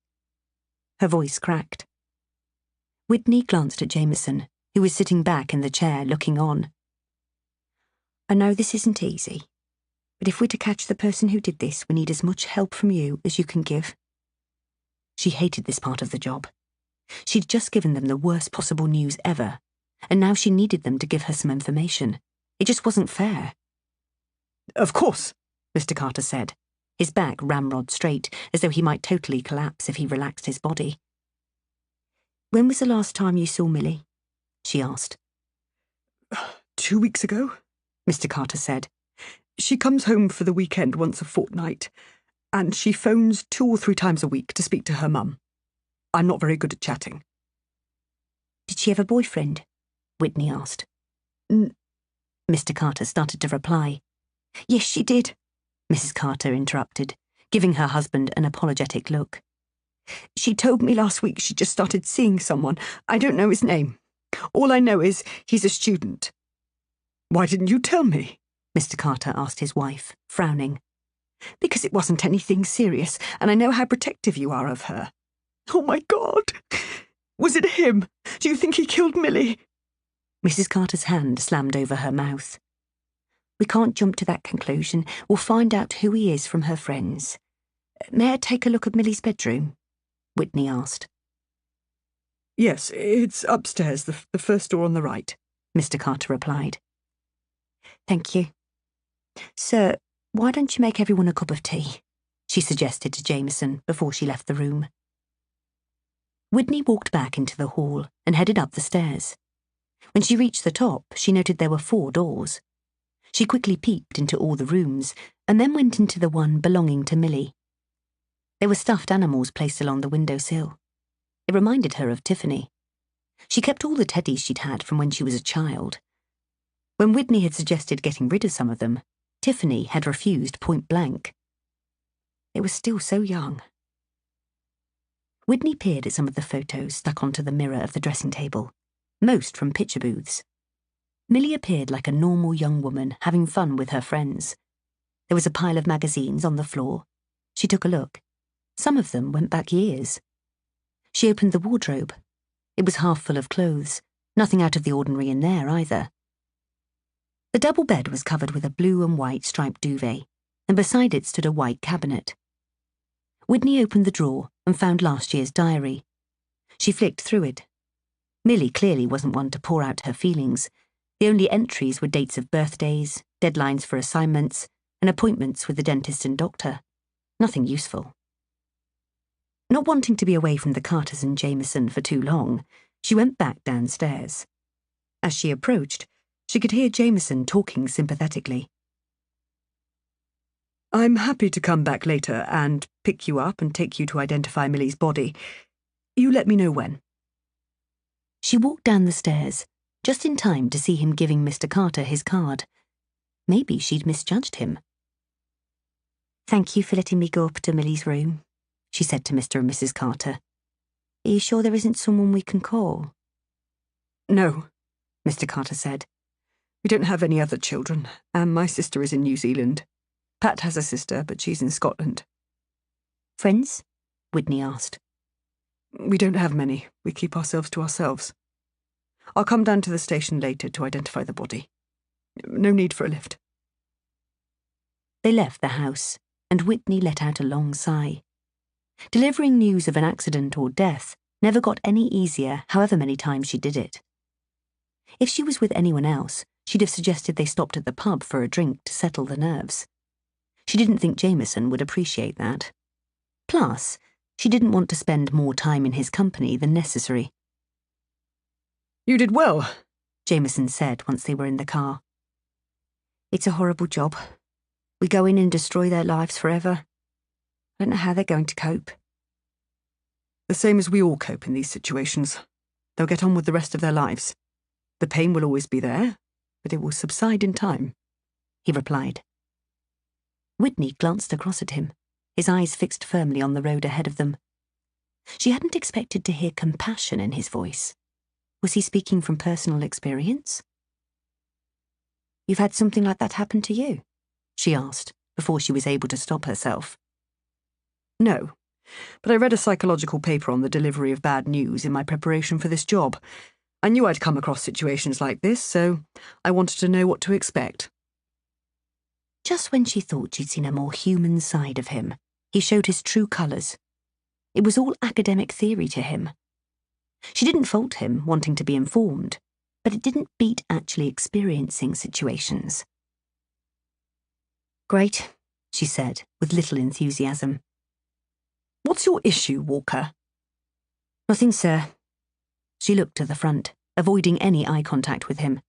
Her voice cracked. Whitney glanced at Jameson, who was sitting back in the chair looking on. "I know this isn't easy, but if we're to catch the person who did this, we need as much help from you as you can give." She hated this part of the job. She'd just given them the worst possible news ever, and now she needed them to give her some information. It just wasn't fair. "Of course," Mr. Carter said, his back ramrod straight, as though he might totally collapse if he relaxed his body. "When was the last time you saw Millie?" she asked. 2 weeks ago, Mr. Carter said. "She comes home for the weekend once a fortnight, and she phones 2 or 3 times a week to speak to her mum. I'm not very good at chatting. Did she have a boyfriend? Whitney asked. Mr. Carter started to reply. Yes, she did, Mrs. Carter interrupted, giving her husband an apologetic look. She told me last week she just started seeing someone. I don't know his name. All I know is he's a student. Why didn't you tell me? Mr. Carter asked his wife, frowning. Because it wasn't anything serious, and I know how protective you are of her. Oh, my God! Was it him? Do you think he killed Millie? Mrs. Carter's hand slammed over her mouth. We can't jump to that conclusion. We'll find out who he is from her friends. May I take a look at Millie's bedroom? Whitney asked. Yes, it's upstairs, the first door on the right, Mr. Carter replied. Thank you. Sir, why don't you make everyone a cup of tea? She suggested to Jameson before she left the room. Whitney walked back into the hall and headed up the stairs. When she reached the top, she noted there were 4 doors. She quickly peeped into all the rooms and then went into the one belonging to Millie. There were stuffed animals placed along the windowsill. It reminded her of Tiffany. She kept all the teddies she'd had from when she was a child. When Whitney had suggested getting rid of some of them, Tiffany had refused point blank. They were still so young. Whitney peered at some of the photos stuck onto the mirror of the dressing table, most from picture booths. Millie appeared like a normal young woman having fun with her friends. There was a pile of magazines on the floor. She took a look. Some of them went back years. She opened the wardrobe. It was half full of clothes, nothing out of the ordinary in there either. The double bed was covered with a blue and white striped duvet, and beside it stood a white cabinet. Whitney opened the drawer and found last year's diary. She flicked through it. Millie clearly wasn't one to pour out her feelings. The only entries were dates of birthdays, deadlines for assignments, and appointments with the dentist and doctor. Nothing useful. Not wanting to be away from the Carters and Jameson for too long, she went back downstairs. As she approached, she could hear Jameson talking sympathetically. I'm happy to come back later and pick you up and take you to identify Millie's body. You let me know when. She walked down the stairs, just in time to see him giving Mr. Carter his card. Maybe she'd misjudged him. Thank you for letting me go up to Millie's room, she said to Mr. and Mrs. Carter. Are you sure there isn't someone we can call? No, Mr. Carter said. We don't have any other children, and my sister is in New Zealand. Pat has a sister, but she's in Scotland. Friends? Whitney asked. We don't have many. We keep ourselves to ourselves. I'll come down to the station later to identify the body. No need for a lift. They left the house, and Whitney let out a long sigh. Delivering news of an accident or death never got any easier however many times she did it. If she was with anyone else, she'd have suggested they stopped at the pub for a drink to settle the nerves. She didn't think Jameson would appreciate that. Plus, she didn't want to spend more time in his company than necessary. You did well, Jameson said once they were in the car. It's a horrible job. We go in and destroy their lives forever. I don't know how they're going to cope. The same as we all cope in these situations. They'll get on with the rest of their lives. The pain will always be there, but it will subside in time, he replied. Whitney glanced across at him, his eyes fixed firmly on the road ahead of them. She hadn't expected to hear compassion in his voice. Was he speaking from personal experience? You've had something like that happen to you? She asked, before she was able to stop herself. No, but I read a psychological paper on the delivery of bad news in my preparation for this job. I knew I'd come across situations like this, so I wanted to know what to expect. Just when she thought she'd seen a more human side of him, he showed his true colours. It was all academic theory to him. She didn't fault him wanting to be informed, but it didn't beat actually experiencing situations. Great, she said, with little enthusiasm. What's your issue, Walker? Nothing, sir. She looked to the front, avoiding any eye contact with him.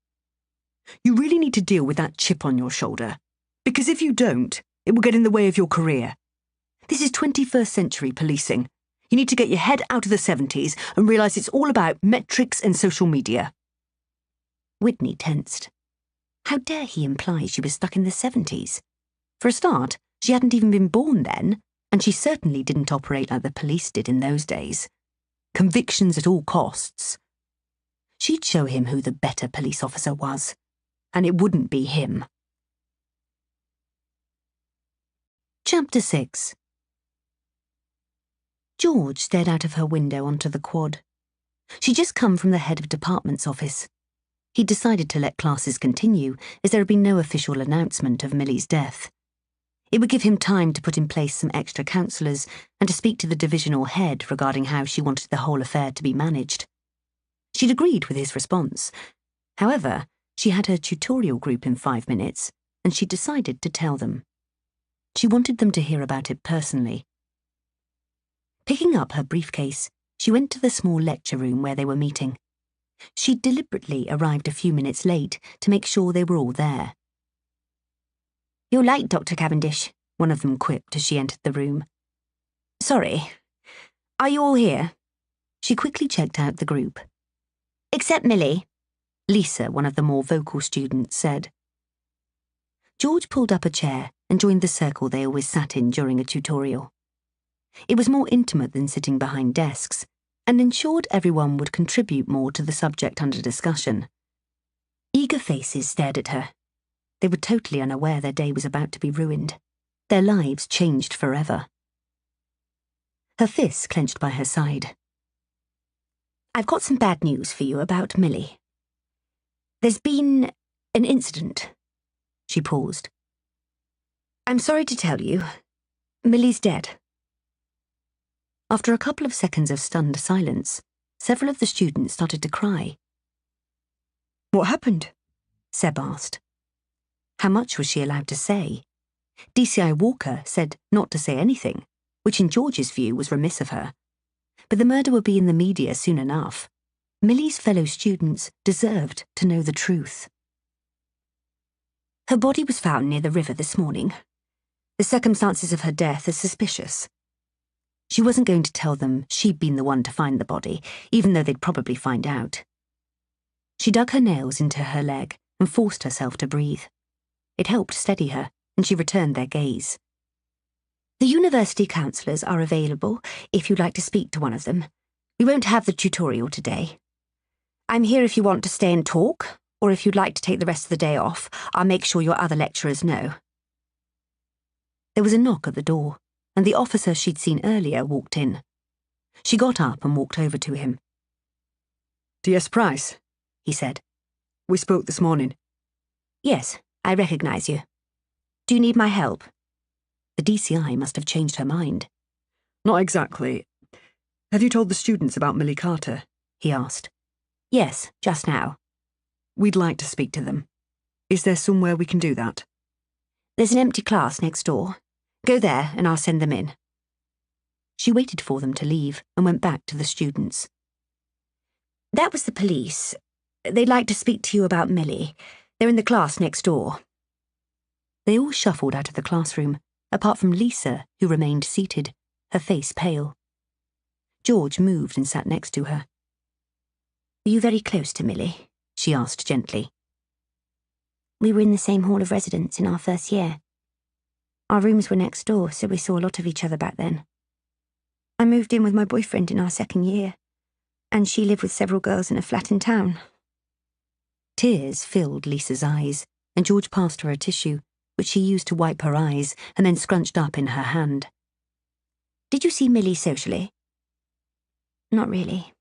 You really need to deal with that chip on your shoulder, because if you don't, it will get in the way of your career. This is 21st century policing. You need to get your head out of the 70s and realise it's all about metrics and social media. Whitney tensed. How dare he imply she was stuck in the 70s? For a start, she hadn't even been born then, and she certainly didn't operate like the police did in those days. Convictions at all costs. She'd show him who the better police officer was, and it wouldn't be him. Chapter 6. George stared out of her window onto the quad. She'd just come from the head of department's office. He'd decided to let classes continue, as there had been no official announcement of Millie's death. It would give him time to put in place some extra counsellors and to speak to the divisional head regarding how she wanted the whole affair to be managed. She'd agreed with his response. However, she had her tutorial group in 5 minutes, and she decided to tell them. She wanted them to hear about it personally. Picking up her briefcase, she went to the small lecture room where they were meeting. She'd deliberately arrived a few minutes late to make sure they were all there. "You're late, Dr. Cavendish," one of them quipped as she entered the room. "Sorry. Are you all here?" She quickly checked out the group. "Except Millie," Lisa, one of the more vocal students, said. George pulled up a chair and joined the circle they always sat in during a tutorial. It was more intimate than sitting behind desks, and ensured everyone would contribute more to the subject under discussion. Eager faces stared at her. They were totally unaware their day was about to be ruined. Their lives changed forever. Her fists clenched by her side. "I've got some bad news for you about Millie. There's been an incident." She paused. "I'm sorry to tell you, Millie's dead." After a couple of seconds of stunned silence, several of the students started to cry. What happened? Seb asked. How much was she allowed to say? DCI Walker said not to say anything, which in George's view was remiss of her. But the murder would be in the media soon enough. Millie's fellow students deserved to know the truth. Her body was found near the river this morning. The circumstances of her death are suspicious. She wasn't going to tell them she'd been the one to find the body, even though they'd probably find out. She dug her nails into her leg and forced herself to breathe. It helped steady her, and she returned their gaze. The university counsellors are available if you'd like to speak to one of them. We won't have the tutorial today. I'm here if you want to stay and talk, or if you'd like to take the rest of the day off, I'll make sure your other lecturers know. There was a knock at the door, and the officer she'd seen earlier walked in. She got up and walked over to him. DS Price, he said. We spoke this morning. Yes, I recognise you. Do you need my help? The DCI must have changed her mind. Not exactly. Have you told the students about Millie Carter? He asked. Yes, just now. We'd like to speak to them. Is there somewhere we can do that? There's an empty class next door. Go there and I'll send them in. She waited for them to leave and went back to the students. That was the police. They'd like to speak to you about Millie. They're in the class next door. They all shuffled out of the classroom, apart from Lisa, who remained seated, her face pale. George moved and sat next to her. Were you very close to Millie? She asked gently. We were in the same hall of residence in our first year. Our rooms were next door, so we saw a lot of each other back then. I moved in with my boyfriend in our second year, and she lived with several girls in a flat in town. Tears filled Lisa's eyes, and George passed her a tissue, which she used to wipe her eyes and then scrunched up in her hand. Did you see Millie socially? Not really.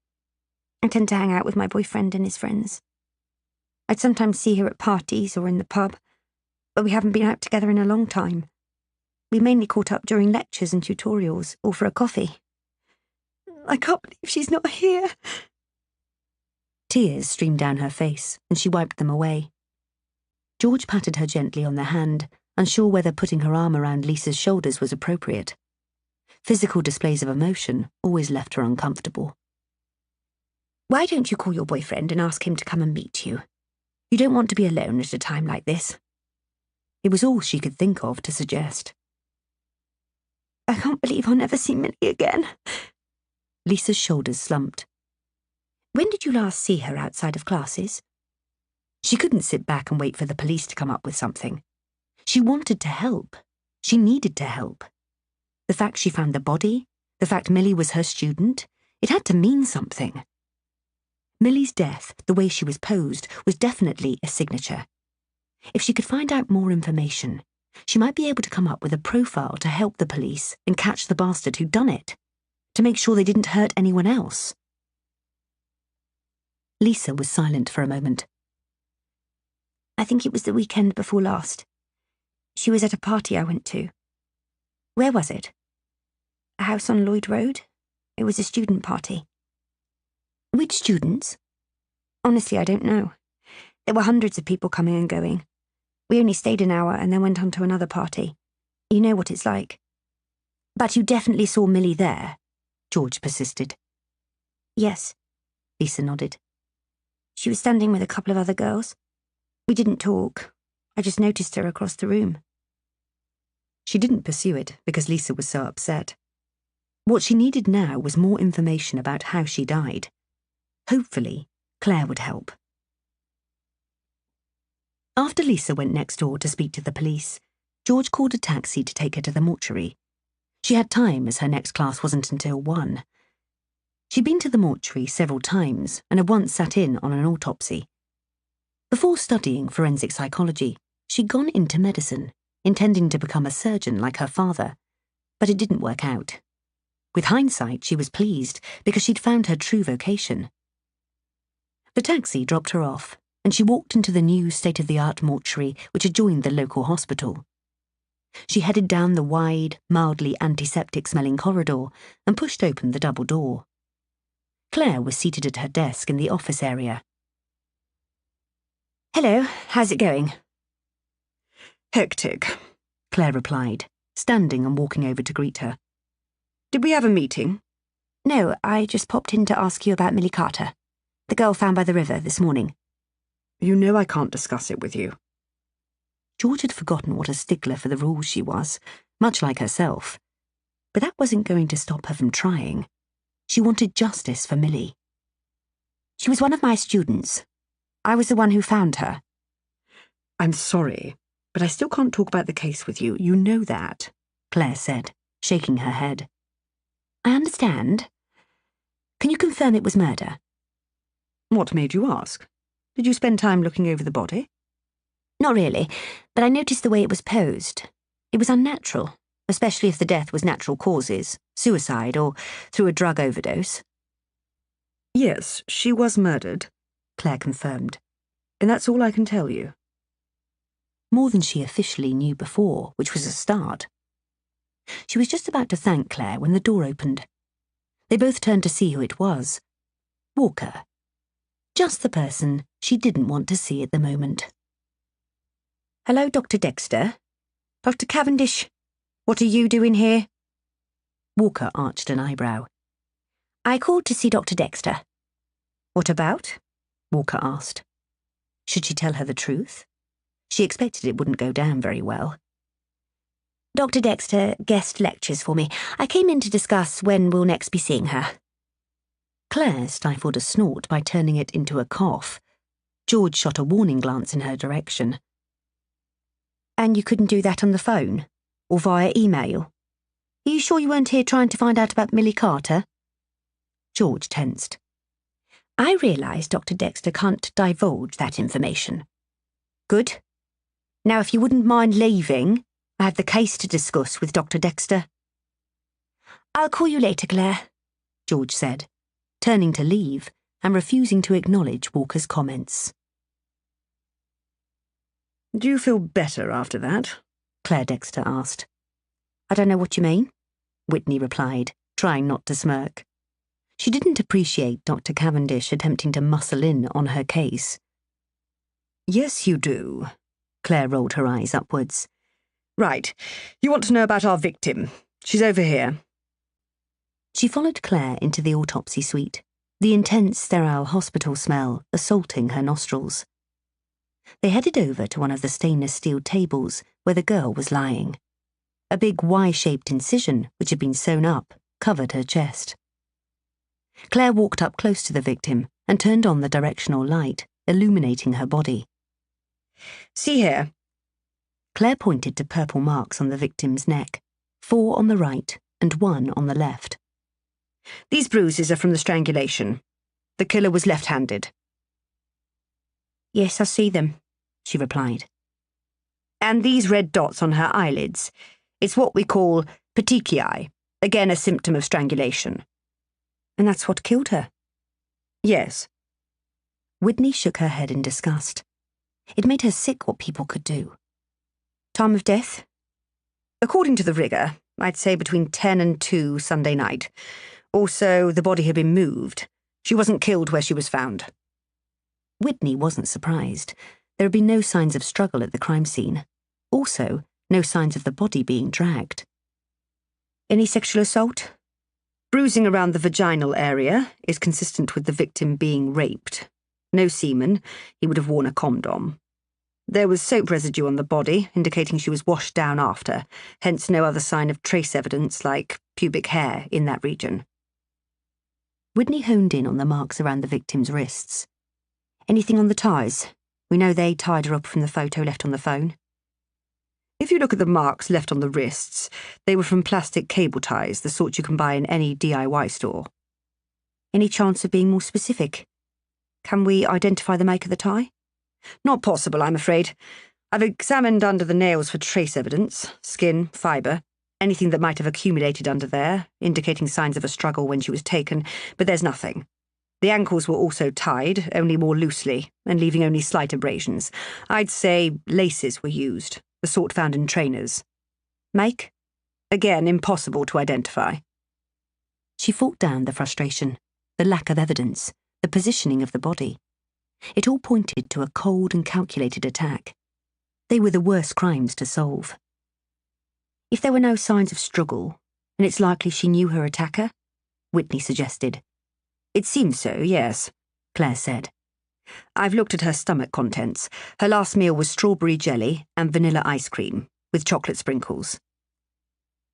I tend to hang out with my boyfriend and his friends. I'd sometimes see her at parties or in the pub, but we haven't been out together in a long time. We mainly caught up during lectures and tutorials, or for a coffee. I can't believe she's not here. Tears streamed down her face, and she wiped them away. George patted her gently on the hand, unsure whether putting her arm around Lisa's shoulders was appropriate. Physical displays of emotion always left her uncomfortable. Why don't you call your boyfriend and ask him to come and meet you? You don't want to be alone at a time like this. It was all she could think of to suggest. I can't believe I'll never see Millie again. Lisa's shoulders slumped. When did you last see her outside of classes? She couldn't sit back and wait for the police to come up with something. She wanted to help. She needed to help. The fact she found the body, the fact Millie was her student, it had to mean something. Millie's death, the way she was posed, was definitely a signature. If she could find out more information, she might be able to come up with a profile to help the police and catch the bastard who'd done it, to make sure they didn't hurt anyone else. Lisa was silent for a moment. I think it was the weekend before last. She was at a party I went to. Where was it? A house on Lloyd Road. It was a student party. Which students? Honestly, I don't know. There were hundreds of people coming and going. We only stayed an hour and then went on to another party. You know what it's like. But you definitely saw Millie there, George persisted. Yes, Lisa nodded. She was standing with a couple of other girls. We didn't talk. I just noticed her across the room. She didn't pursue it because Lisa was so upset. What she needed now was more information about how she died. Hopefully, Claire would help. After Lisa went next door to speak to the police, George called a taxi to take her to the mortuary. She had time as her next class wasn't until 1. She'd been to the mortuary several times and had once sat in on an autopsy. Before studying forensic psychology, she'd gone into medicine, intending to become a surgeon like her father, but it didn't work out. With hindsight, she was pleased because she'd found her true vocation. The taxi dropped her off, and she walked into the new state-of-the-art mortuary which adjoined the local hospital. She headed down the wide, mildly antiseptic-smelling corridor and pushed open the double door. Claire was seated at her desk in the office area. Hello, how's it going? Hectic, Claire replied, standing and walking over to greet her. Did we have a meeting? No, I just popped in to ask you about Millie Carter, the girl found by the river this morning. You know I can't discuss it with you. George had forgotten what a stickler for the rules she was, much like herself. But that wasn't going to stop her from trying. She wanted justice for Millie. She was one of my students. I was the one who found her. I'm sorry, but I still can't talk about the case with you. You know that, Claire said, shaking her head. I understand. Can you confirm it was murder? What made you ask? Did you spend time looking over the body? Not really, but I noticed the way it was posed. It was unnatural, especially if the death was natural causes, suicide or through a drug overdose. Yes, she was murdered, Claire confirmed. And that's all I can tell you. More than she officially knew before, which was a start. She was just about to thank Claire when the door opened. They both turned to see who it was. Walker. Just the person she didn't want to see at the moment. Hello, Dr. Dexter. Dr. Cavendish, what are you doing here? Walker arched an eyebrow. I called to see Dr. Dexter. What about? Walker asked. Should she tell her the truth? She expected it wouldn't go down very well. Dr. Dexter guest lectures for me. I came in to discuss when we'll next be seeing her. Claire stifled a snort by turning it into a cough. George shot a warning glance in her direction. And you couldn't do that on the phone? Or via email? Are you sure you weren't here trying to find out about Millie Carter? George tensed. I realise Dr. Dexter can't divulge that information. Good. Now, if you wouldn't mind leaving, I have the case to discuss with Dr. Dexter. I'll call you later, Claire, George said, turning to leave and refusing to acknowledge Walker's comments. Do you feel better after that? Claire Dexter asked. I don't know what you mean, Whitney replied, trying not to smirk. She didn't appreciate Dr. Cavendish attempting to muscle in on her case. Yes, you do. Claire rolled her eyes upwards. Right. You want to know about our victim. She's over here. She followed Claire into the autopsy suite, the intense, sterile hospital smell assaulting her nostrils. They headed over to one of the stainless steel tables where the girl was lying. A big Y-shaped incision, which had been sewn up, covered her chest. Claire walked up close to the victim and turned on the directional light, illuminating her body. See here. Claire pointed to purple marks on the victim's neck, 4 on the right and 1 on the left. These bruises are from the strangulation. The killer was left-handed. Yes, I see them, she replied. And these red dots on her eyelids. It's what we call petechiae, again a symptom of strangulation. And that's what killed her? Yes. Whitney shook her head in disgust. It made her sick what people could do. Time of death? According to the rigger, I'd say between 10 and 2 Sunday night. Also, the body had been moved. She wasn't killed where she was found. Whitney wasn't surprised. There had been no signs of struggle at the crime scene. Also, no signs of the body being dragged. Any sexual assault? Bruising around the vaginal area is consistent with the victim being raped. No semen. He would have worn a condom. There was soap residue on the body, indicating she was washed down after, hence no other sign of trace evidence like pubic hair in that region. Whitney honed in on the marks around the victim's wrists. Anything on the ties? We know they tied her up from the photo left on the phone. If you look at the marks left on the wrists, they were from plastic cable ties, the sort you can buy in any DIY store. Any chance of being more specific? Can we identify the make of the tie? Not possible, I'm afraid. I've examined under the nails for trace evidence, skin, fibre, anything that might have accumulated under there, indicating signs of a struggle when she was taken, but there's nothing. The ankles were also tied, only more loosely, and leaving only slight abrasions. I'd say laces were used, the sort found in trainers. Make? Again, impossible to identify. She fought down the frustration, the lack of evidence, the positioning of the body. It all pointed to a cold and calculated attack. They were the worst crimes to solve. If there were no signs of struggle, then it's likely she knew her attacker, Whitney suggested. It seems so, yes, Claire said. I've looked at her stomach contents. Her last meal was strawberry jelly and vanilla ice cream, with chocolate sprinkles.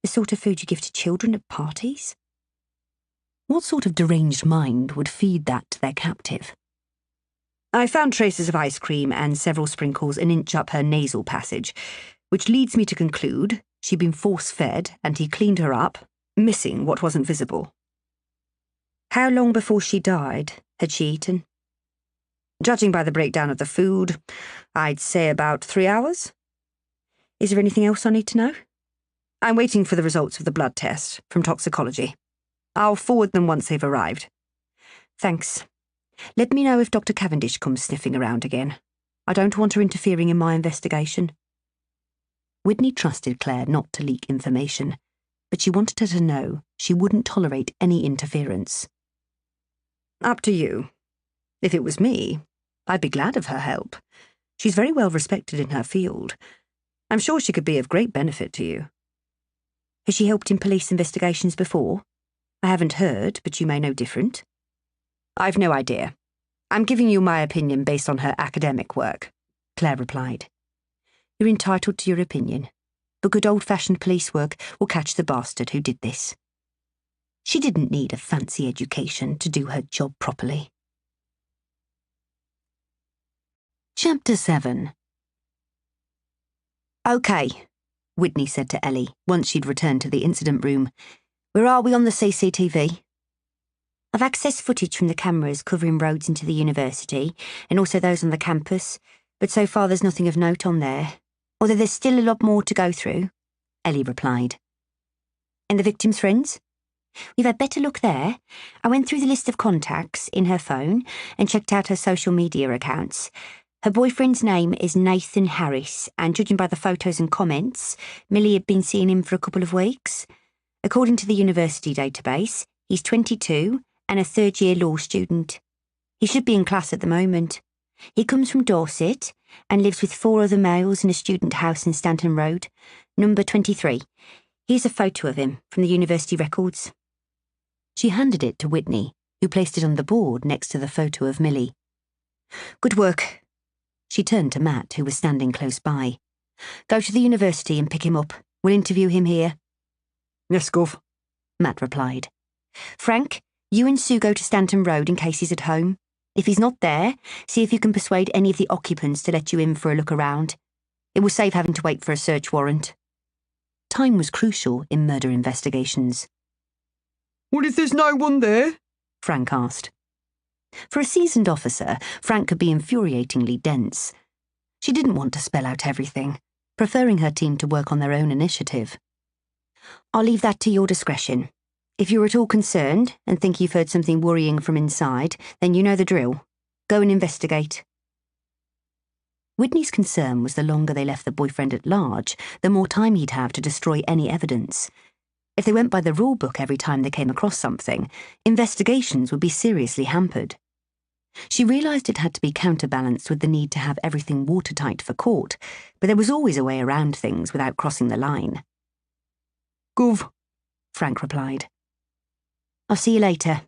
The sort of food you give to children at parties? What sort of deranged mind would feed that to their captive? I found traces of ice cream and several sprinkles an inch up her nasal passage, which leads me to conclude she'd been force-fed and he cleaned her up, missing what wasn't visible. How long before she died had she eaten? Judging by the breakdown of the food, I'd say about 3 hours. Is there anything else I need to know? I'm waiting for the results of the blood test from toxicology. I'll forward them once they've arrived. Thanks. Let me know if Dr. Cavendish comes sniffing around again. I don't want her interfering in my investigation. Whitney trusted Claire not to leak information, but she wanted her to know she wouldn't tolerate any interference. Up to you. If it was me, I'd be glad of her help. She's very well respected in her field. I'm sure she could be of great benefit to you. Has she helped in police investigations before? I haven't heard, but you may know different. I've no idea. I'm giving you my opinion based on her academic work, Claire replied. You're entitled to your opinion, but good old-fashioned police work will catch the bastard who did this. She didn't need a fancy education to do her job properly. Chapter 7. OK, Whitney said to Ellie, once she'd returned to the incident room. Where are we on the CCTV? I've accessed footage from the cameras covering roads into the university, and also those on the campus, but so far there's nothing of note on there, although there's still a lot more to go through, Ellie replied. And the victim's friends? We've had better look there. I went through the list of contacts in her phone and checked out her social media accounts. Her boyfriend's name is Nathan Harris, and judging by the photos and comments, Millie had been seeing him for a couple of weeks. According to the university database, he's 22 and a third-year law student. He should be in class at the moment. He comes from Dorset and lives with 4 other males in a student house in Stanton Road, number 23. Here's a photo of him from the university records. She handed it to Whitney, who placed it on the board next to the photo of Millie. Good work. She turned to Matt, who was standing close by. Go to the university and pick him up. We'll interview him here. Yes, Gov, Matt replied. Frank, You and Sue go to Stanton Road in case he's at home. If he's not there, see if you can persuade any of the occupants to let you in for a look around. It will save having to wait for a search warrant. Time was crucial in murder investigations. What if there's no one there? Frank asked. For a seasoned officer, Frank could be infuriatingly dense. She didn't want to spell out everything, preferring her team to work on their own initiative. I'll leave that to your discretion. If you're at all concerned and think you've heard something worrying from inside, then you know the drill. Go and investigate. Whitney's concern was the longer they left the boyfriend at large, the more time he'd have to destroy any evidence. If they went by the rule book every time they came across something, investigations would be seriously hampered. She realised it had to be counterbalanced with the need to have everything watertight for court, but there was always a way around things without crossing the line. Gov, Frank replied. I'll see you later.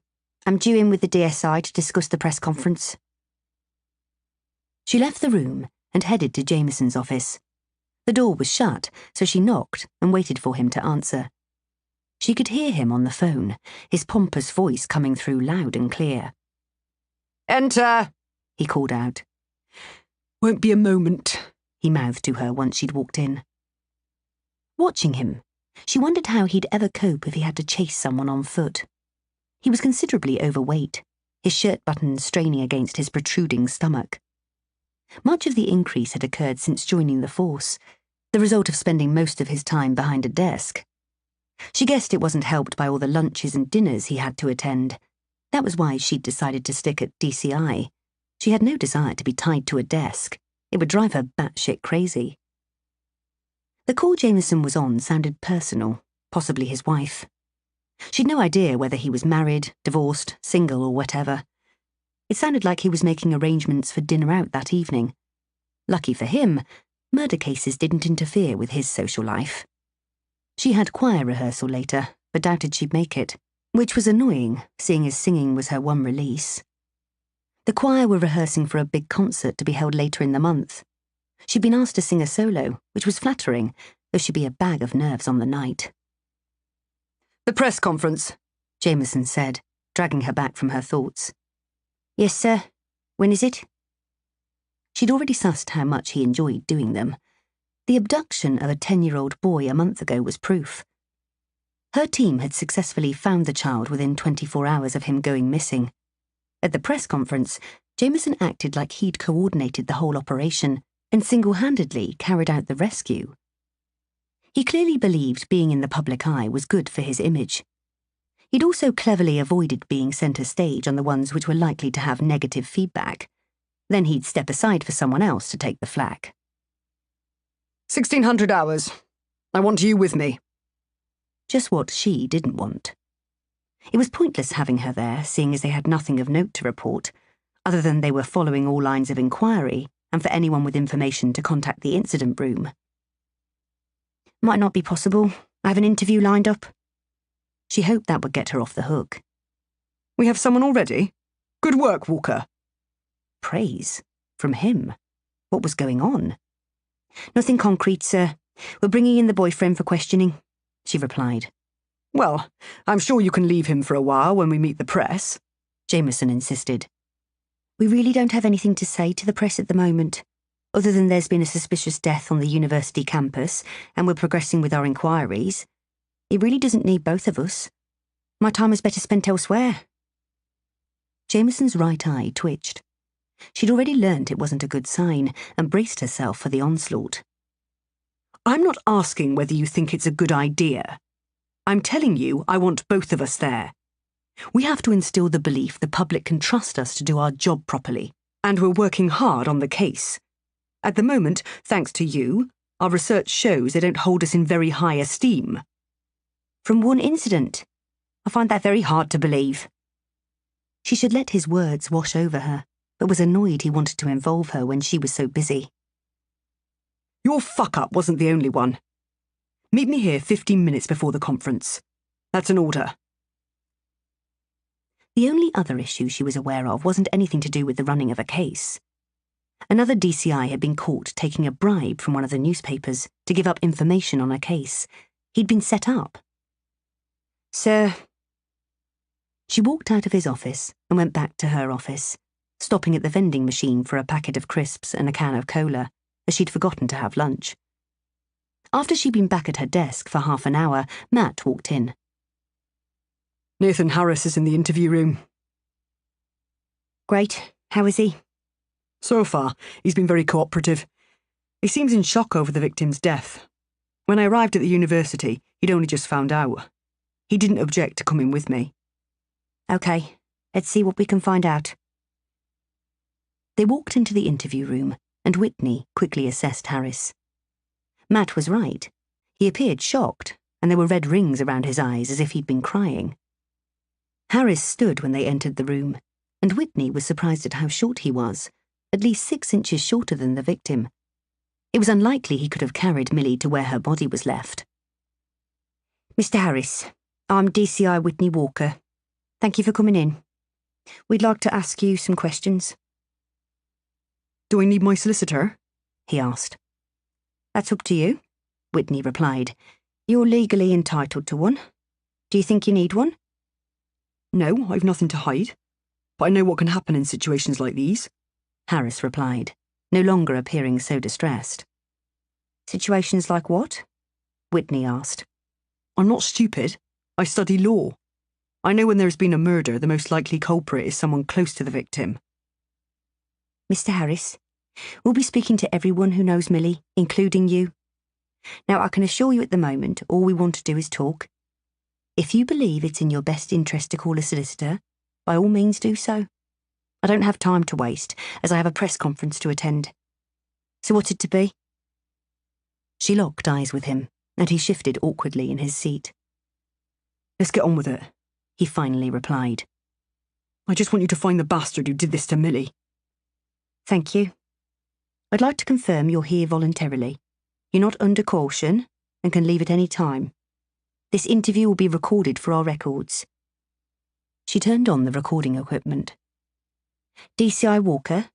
I'm due in with the DSI to discuss the press conference. She left the room and headed to Jameson's office. The door was shut, so she knocked and waited for him to answer. She could hear him on the phone, his pompous voice coming through loud and clear. Enter, He called out. Won't be a moment, He mouthed to her once she'd walked in. Watching him, she wondered how he'd ever cope if he had to chase someone on foot. He was considerably overweight, his shirt buttons straining against his protruding stomach. Much of the increase had occurred since joining the force, the result of spending most of his time behind a desk. She guessed it wasn't helped by all the lunches and dinners he had to attend. That was why she'd decided to stick at DCI. She had no desire to be tied to a desk. It would drive her batshit crazy. The call Jameson was on sounded personal, possibly his wife. She'd no idea whether he was married, divorced, single, or whatever. It sounded like he was making arrangements for dinner out that evening. Lucky for him, murder cases didn't interfere with his social life. She had choir rehearsal later, but doubted she'd make it, which was annoying, seeing as singing was her one release. The choir were rehearsing for a big concert to be held later in the month. She'd been asked to sing a solo, which was flattering, though she'd be a bag of nerves on the night. The press conference, Jameson said, dragging her back from her thoughts. Yes, sir. When is it? She'd already sussed how much he enjoyed doing them. The abduction of a 10-year-old boy a month ago was proof. Her team had successfully found the child within 24 hours of him going missing. At the press conference, Jameson acted like he'd coordinated the whole operation and single-handedly carried out the rescue. He clearly believed being in the public eye was good for his image. He'd also cleverly avoided being centre stage on the ones which were likely to have negative feedback. Then he'd step aside for someone else to take the flak. 1600 hours. I want you with me. Just what she didn't want. It was pointless having her there, seeing as they had nothing of note to report, other than they were following all lines of inquiry and for anyone with information to contact the incident room. Might not be possible. I have an interview lined up. She hoped that would get her off the hook. We have someone already? Good work, Walker. Praise? From him? What was going on? Nothing concrete, sir. We're bringing in the boyfriend for questioning, she replied. Well, I'm sure you can leave him for a while when we meet the press, Jameson insisted. We really don't have anything to say to the press at the moment, other than there's been a suspicious death on the university campus and we're progressing with our inquiries. It really doesn't need both of us. My time is better spent elsewhere. Jameson's right eye twitched. She'd already learnt it wasn't a good sign and braced herself for the onslaught. I'm not asking whether you think it's a good idea. I'm telling you I want both of us there. We have to instill the belief the public can trust us to do our job properly, and we're working hard on the case. At the moment, thanks to you, our research shows they don't hold us in very high esteem. From one incident? I find that very hard to believe. She should let his words wash over her, but was annoyed he wanted to involve her when she was so busy. Your fuck-up wasn't the only one. Meet me here 15 minutes before the conference. That's an order. The only other issue she was aware of wasn't anything to do with the running of a case. Another DCI had been caught taking a bribe from one of the newspapers to give up information on a case. He'd been set up. Sir, She walked out of his office and went back to her office, stopping at the vending machine for a packet of crisps and a can of cola, as she'd forgotten to have lunch. After she'd been back at her desk for half an hour, Matt walked in. Nathan Harris is in the interview room. Great. How is he? So far, he's been very cooperative. He seems in shock over the victim's death. When I arrived at the university, he'd only just found out. He didn't object to coming with me. OK, let's see what we can find out. They walked into the interview room, and Whitney quickly assessed Harris. Matt was right. He appeared shocked, and there were red rings around his eyes as if he'd been crying. Harris stood when they entered the room, and Whitney was surprised at how short he was, at least 6 inches shorter than the victim. It was unlikely he could have carried Millie to where her body was left. Mr. Harris, I'm DCI Whitney Walker. Thank you for coming in. We'd like to ask you some questions. Do I need my solicitor? He asked. That's up to you, Whitney replied. You're legally entitled to one. Do you think you need one? No, I've nothing to hide. But I know what can happen in situations like these, Harris replied, no longer appearing so distressed. Situations like what? Whitney asked. I'm not stupid. I study law. I know when there's been a murder, the most likely culprit is someone close to the victim. Mr. Harris, we'll be speaking to everyone who knows Millie, including you. Now, I can assure you at the moment, all we want to do is talk. If you believe it's in your best interest to call a solicitor, by all means do so. I don't have time to waste, as I have a press conference to attend. So what's it to be? She locked eyes with him, and he shifted awkwardly in his seat. Let's get on with it, he finally replied. I just want you to find the bastard who did this to Millie. Thank you. I'd like to confirm you're here voluntarily. You're not under caution and can leave at any time. This interview will be recorded for our records. She turned on the recording equipment. DCI Walker,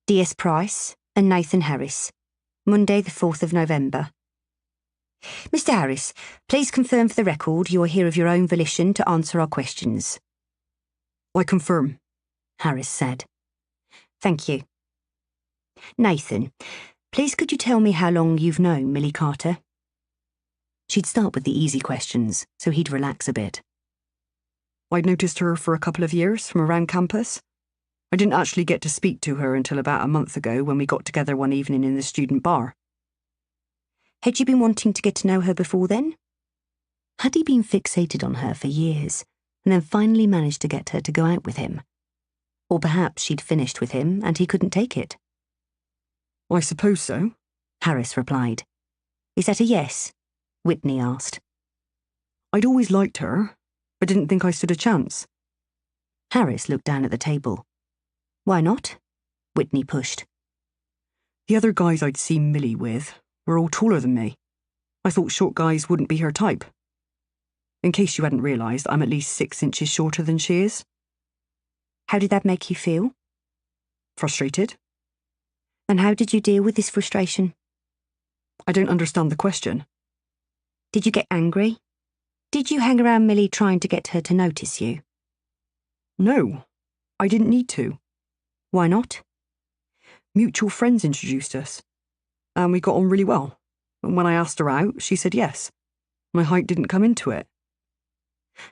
DS Price, and Nathan Harris. Monday the 4th of November. Mr. Harris, please confirm for the record you are here of your own volition to answer our questions. I confirm, Harris said. Thank you. Nathan, please could you tell me how long you've known Millie Carter? She'd start with the easy questions, so he'd relax a bit. I'd noticed her for a couple of years from around campus. I didn't actually get to speak to her until about a month ago when we got together one evening in the student bar. Had you been wanting to get to know her before then? Had he been fixated on her for years, and then finally managed to get her to go out with him? Or perhaps she'd finished with him and he couldn't take it? I suppose so, Harris replied. Is that a yes? Whitney asked. I'd always liked her, but didn't think I stood a chance. Harris looked down at the table. Why not? Whitney pushed. The other guys I'd seen Millie with were all taller than me. I thought short guys wouldn't be her type. In case you hadn't realised, I'm at least 6 inches shorter than she is. How did that make you feel? Frustrated. And how did you deal with this frustration? I don't understand the question. Did you get angry? Did you hang around Millie trying to get her to notice you? No, I didn't need to. Why not? Mutual friends introduced us, and we got on really well. And when I asked her out, she said yes. My height didn't come into it.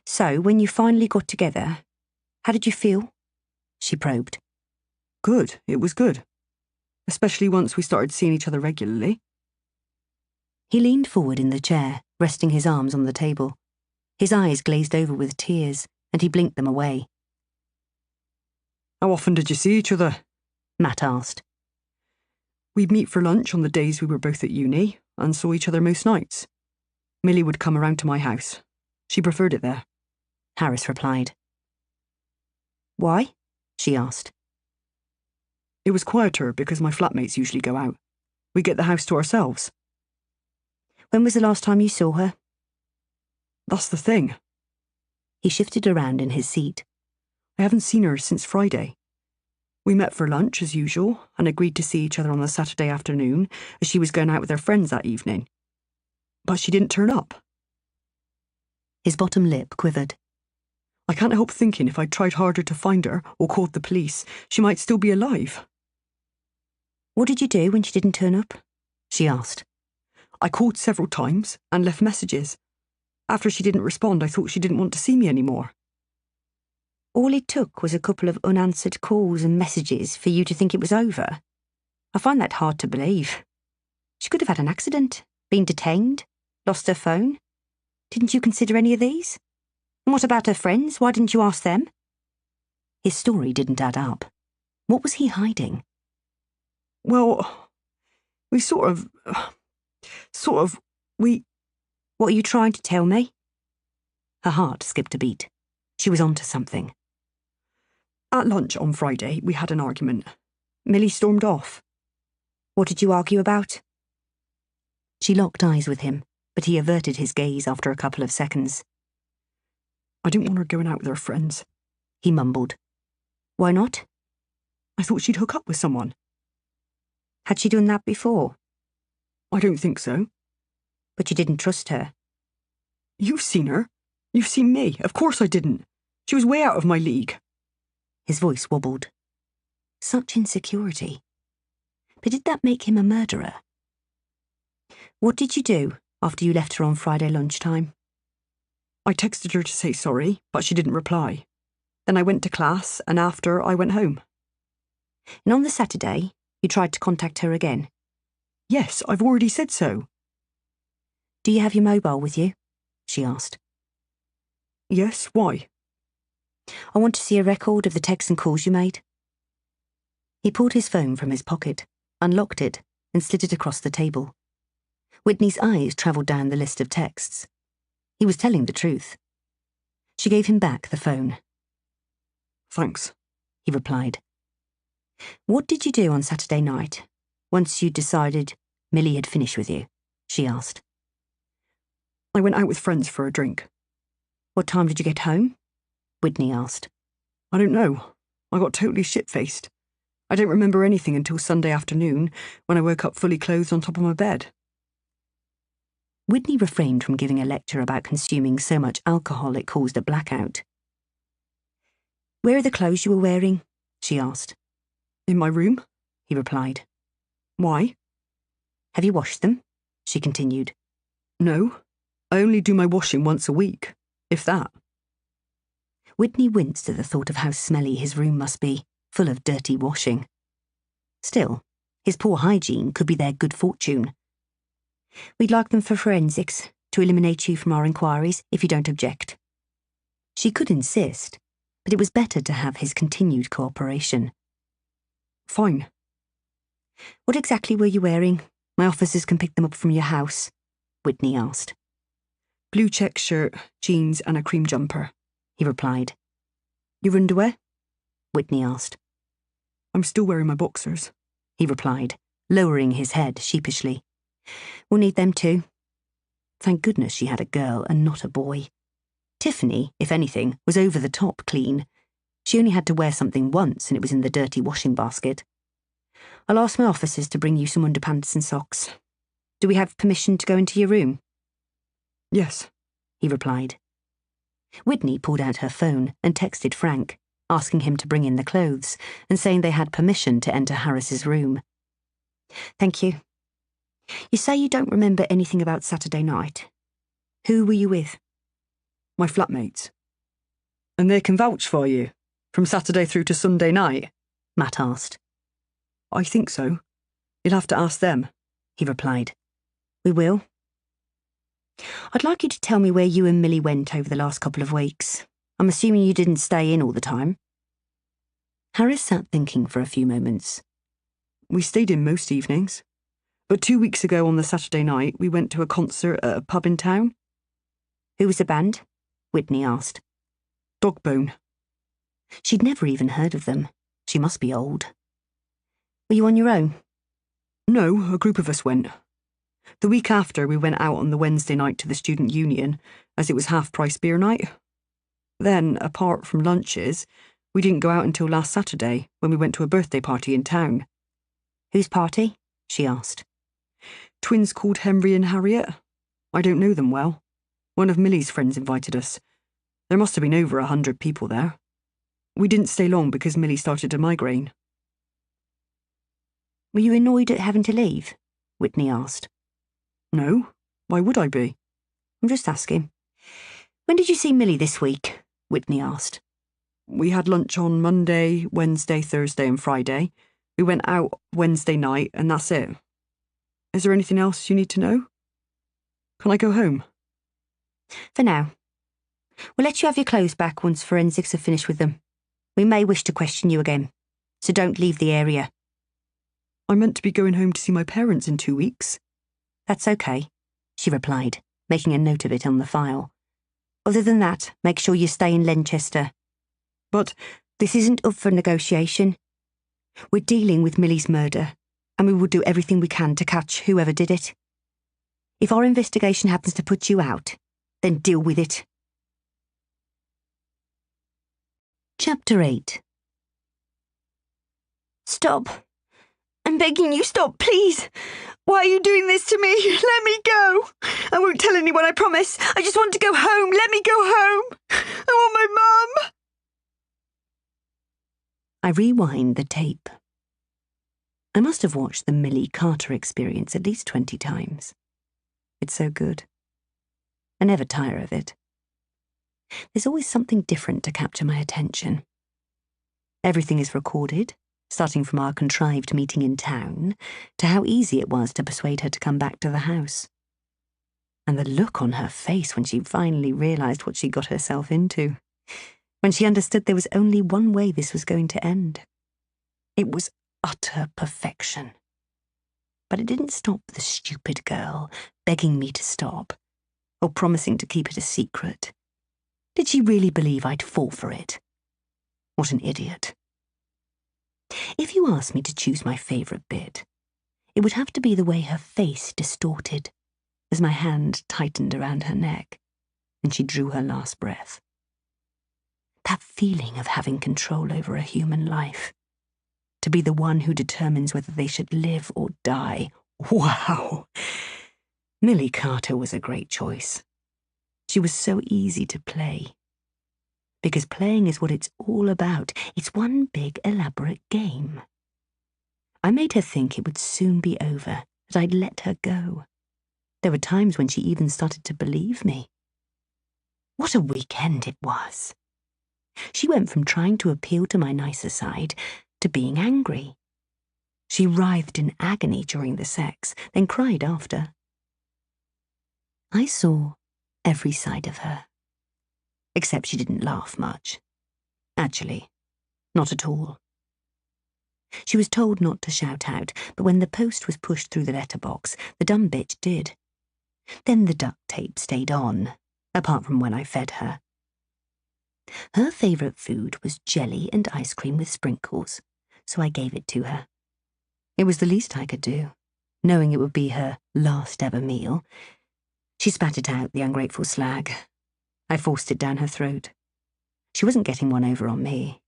So, when you finally got together, how did you feel? She probed. Good, it was good. Especially once we started seeing each other regularly. He leaned forward in the chair, resting his arms on the table. His eyes glazed over with tears, and he blinked them away. How often did you see each other? Matt asked. We'd meet for lunch on the days we were both at uni, and saw each other most nights. Millie would come around to my house. She preferred it there, Harris replied. Why? She asked. It was quieter because my flatmates usually go out. We get the house to ourselves. When was the last time you saw her? That's the thing. He shifted around in his seat. I haven't seen her since Friday. We met for lunch as usual and agreed to see each other on the Saturday afternoon as she was going out with her friends that evening. But she didn't turn up. His bottom lip quivered. I can't help thinking if I'd tried harder to find her or called the police, she might still be alive. What did you do when she didn't turn up? She asked. I called several times and left messages. After she didn't respond, I thought she didn't want to see me anymore. All it took was a couple of unanswered calls and messages for you to think it was over. I find that hard to believe. She could have had an accident, been detained, lost her phone. Didn't you consider any of these? And what about her friends? Why didn't you ask them? His story didn't add up. What was he hiding? Well, we we... What are you trying to tell me? Her heart skipped a beat. She was onto something. At lunch on Friday, we had an argument. Millie stormed off. What did you argue about? She locked eyes with him, but he averted his gaze after a couple of seconds. I didn't want her going out with her friends, he mumbled. Why not? I thought she'd hook up with someone. Had she done that before? I don't think so. But you didn't trust her. You've seen her. You've seen me. Of course I didn't. She was way out of my league. His voice wobbled. Such insecurity. But did that make him a murderer? What did you do after you left her on Friday lunchtime? I texted her to say sorry, but she didn't reply. Then I went to class, and after, I went home. And on the Saturday, you tried to contact her again? Yes, I've already said so. Do you have your mobile with you? She asked. Yes, why? I want to see a record of the texts and calls you made. He pulled his phone from his pocket, unlocked it, and slid it across the table. Whitney's eyes travelled down the list of texts. He was telling the truth. She gave him back the phone. Thanks, he replied. What did you do on Saturday night, once you'd decided Millie had finished with you? She asked. I went out with friends for a drink. What time did you get home? Whitney asked. I don't know. I got totally shit-faced. I don't remember anything until Sunday afternoon, when I woke up fully clothed on top of my bed. Whitney refrained from giving a lecture about consuming so much alcohol it caused a blackout. Where are the clothes you were wearing? She asked. In my room, he replied. Why? Have you washed them? She continued. No. I only do my washing once a week, if that. Whitney winced at the thought of how smelly his room must be, full of dirty washing. Still, his poor hygiene could be their good fortune. We'd like them for forensics, to eliminate you from our inquiries, if you don't object. She could insist, but it was better to have his continued cooperation. Fine. What exactly were you wearing? My officers can pick them up from your house, Whitney asked. Blue check shirt, jeans and a cream jumper, he replied. Your underwear? Whitney asked. I'm still wearing my boxers, he replied, lowering his head sheepishly. We'll need them too. Thank goodness she had a girl and not a boy. Tiffany, if anything, was over the top clean. She only had to wear something once and it was in the dirty washing basket. I'll ask my officers to bring you some underpants and socks. Do we have permission to go into your room? Yes, he replied. Whitney pulled out her phone and texted Frank, asking him to bring in the clothes and saying they had permission to enter Harris's room. Thank you. You say you don't remember anything about Saturday night. Who were you with? My flatmates. And they can vouch for you, from Saturday through to Sunday night? Matt asked. I think so. You'll have to ask them, he replied. We will. I'd like you to tell me where you and Millie went over the last couple of weeks. I'm assuming you didn't stay in all the time. Harris sat thinking for a few moments. We stayed in most evenings. But 2 weeks ago on the Saturday night, we went to a concert at a pub in town. Who was the band? Whitney asked. Dogbone. She'd never even heard of them. She must be old. Were you on your own? No, a group of us went. The week after, we went out on the Wednesday night to the student union, as it was half-price beer night. Then, apart from lunches, we didn't go out until last Saturday, when we went to a birthday party in town. Whose party? She asked. Twins called Henry and Harriet. I don't know them well. One of Millie's friends invited us. There must have been over 100 people there. We didn't stay long because Millie started to migraine. Were you annoyed at having to leave? Whitney asked. No, why would I be? I'm just asking. When did you see Millie this week? Whitney asked. We had lunch on Monday, Wednesday, Thursday and Friday. We went out Wednesday night and that's it. Is there anything else you need to know? Can I go home? For now. We'll let you have your clothes back once forensics have finished with them. We may wish to question you again, so don't leave the area. I meant to be going home to see my parents in 2 weeks. That's okay, she replied, making a note of it on the file. Other than that, make sure you stay in Lenchester. But this isn't up for negotiation. We're dealing with Millie's murder, and we will do everything we can to catch whoever did it. If our investigation happens to put you out, then deal with it. Chapter 8. Stop. I'm begging you, stop, please. Why are you doing this to me? Let me go. I won't tell anyone, I promise. I just want to go home. Let me go home. I want my mum. I rewind the tape. I must have watched the Millie Carter Experience at least 20 times. It's so good. I never tire of it. There's always something different to capture my attention. Everything is recorded, starting from our contrived meeting in town to how easy it was to persuade her to come back to the house. And the look on her face when she finally realised what she got herself into, when she understood there was only one way this was going to end. It was utter perfection. But it didn't stop the stupid girl begging me to stop, or promising to keep it a secret. Did she really believe I'd fall for it? What an idiot. If you asked me to choose my favourite bit, it would have to be the way her face distorted as my hand tightened around her neck and she drew her last breath. That feeling of having control over a human life, to be the one who determines whether they should live or die. Wow! Millie Carter was a great choice. She was so easy to play. Because playing is what it's all about. It's one big, elaborate game. I made her think it would soon be over, that I'd let her go. There were times when she even started to believe me. What a weekend it was. She went from trying to appeal to my nicer side to being angry. She writhed in agony during the sex, then cried after. I saw every side of her. Except she didn't laugh much. Actually, not at all. She was told not to shout out, but when the post was pushed through the letterbox, the dumb bitch did. Then the duct tape stayed on, apart from when I fed her. Her favourite food was jelly and ice cream with sprinkles, so I gave it to her. It was the least I could do, knowing it would be her last ever meal. She spat it out, the ungrateful slag. I forced it down her throat. She wasn't getting one over on me.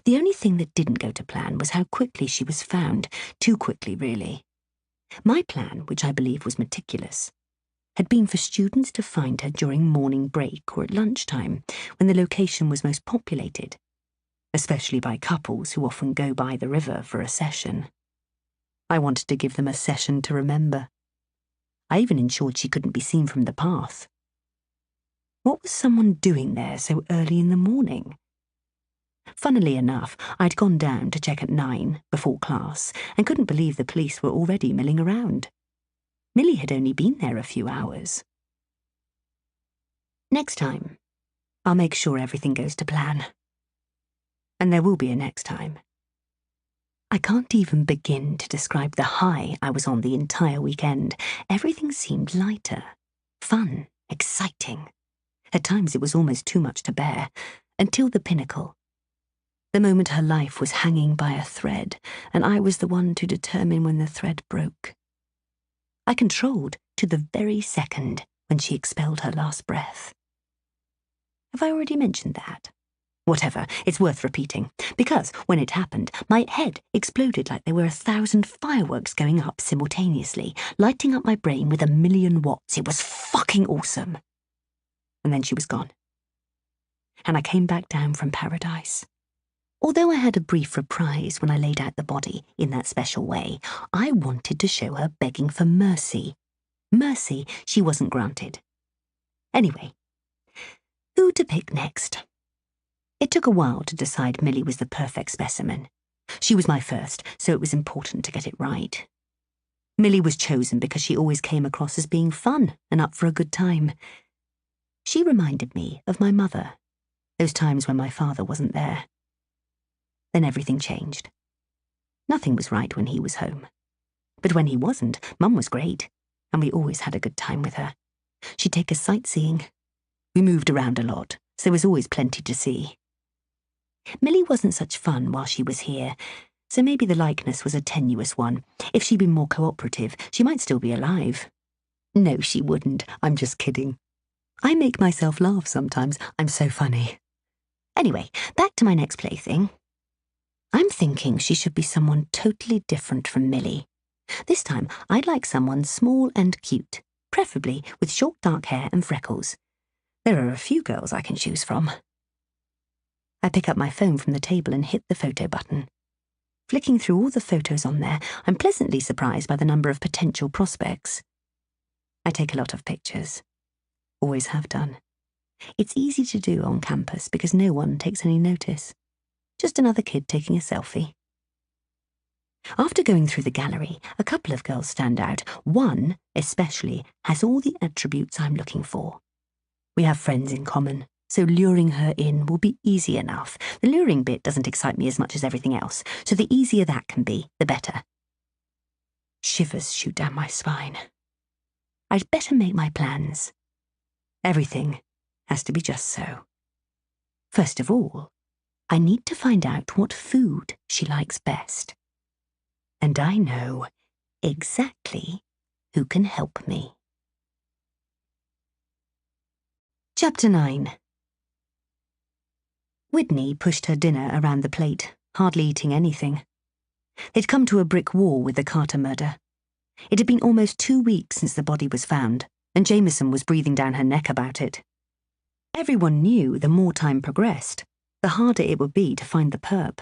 The only thing that didn't go to plan was how quickly she was found. Too quickly, really. My plan, which I believe was meticulous, had been for students to find her during morning break or at lunchtime, when the location was most populated, especially by couples who often go by the river for a session. I wanted to give them a session to remember. I even ensured she couldn't be seen from the path. What was someone doing there so early in the morning? Funnily enough, I'd gone down to check at 9, before class, and couldn't believe the police were already milling around. Millie had only been there a few hours. Next time, I'll make sure everything goes to plan. And there will be a next time. I can't even begin to describe the high I was on the entire weekend. Everything seemed lighter, fun, exciting. At times it was almost too much to bear, until the pinnacle. The moment her life was hanging by a thread, and I was the one to determine when the thread broke. I controlled to the very second when she expelled her last breath. Have I already mentioned that? Whatever, it's worth repeating, because when it happened, my head exploded like there were 1,000 fireworks going up simultaneously, lighting up my brain with 1,000,000 watts. It was fucking awesome. And then she was gone. and I came back down from paradise. Although I had a brief reprise when I laid out the body in that special way, I wanted to show her begging for mercy. Mercy she wasn't granted. Anyway, who to pick next? It took a while to decide Millie was the perfect specimen. She was my first, so it was important to get it right. Millie was chosen because she always came across as being fun and up for a good time. She reminded me of my mother, those times when my father wasn't there. Then everything changed. Nothing was right when he was home. But when he wasn't, Mum was great, and we always had a good time with her. She'd take us sightseeing. We moved around a lot, so there was always plenty to see. Millie wasn't such fun while she was here, so maybe the likeness was a tenuous one. If she'd been more cooperative, she might still be alive. No, she wouldn't. I'm just kidding. I make myself laugh sometimes. I'm so funny. Anyway, back to my next plaything. I'm thinking she should be someone totally different from Millie. This time, I'd like someone small and cute, preferably with short dark hair and freckles. There are a few girls I can choose from. I pick up my phone from the table and hit the photo button. Flicking through all the photos on there, I'm pleasantly surprised by the number of potential prospects. I take a lot of pictures. Always have done. It's easy to do on campus because no one takes any notice. Just another kid taking a selfie. After going through the gallery, a couple of girls stand out. One, especially, has all the attributes I'm looking for. We have friends in common, so luring her in will be easy enough. The luring bit doesn't excite me as much as everything else, so the easier that can be, the better. Shivers shoot down my spine. I'd better make my plans. Everything has to be just so. First of all, I need to find out what food she likes best. And I know exactly who can help me. Chapter 9. Whitney pushed her dinner around the plate, hardly eating anything. They'd come to a brick wall with the Carter murder. It had been almost 2 weeks since the body was found, and Jameson was breathing down her neck about it. Everyone knew the more time progressed, the harder it would be to find the perp.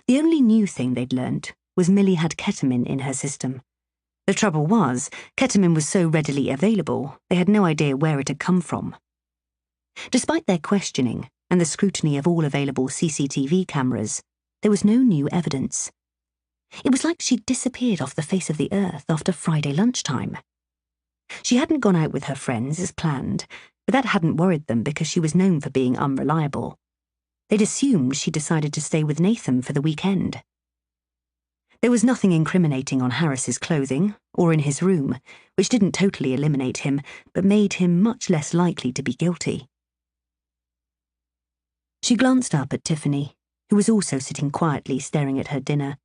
The only new thing they'd learnt was Millie had ketamine in her system. The trouble was, ketamine was so readily available, they had no idea where it had come from. Despite their questioning and the scrutiny of all available CCTV cameras, there was no new evidence. It was like she'd disappeared off the face of the earth after Friday lunchtime. She hadn't gone out with her friends as planned, but that hadn't worried them because she was known for being unreliable. They'd assumed she decided to stay with Nathan for the weekend. There was nothing incriminating on Harris's clothing or in his room, which didn't totally eliminate him, but made him much less likely to be guilty. She glanced up at Tiffany, who was also sitting quietly staring at her dinner.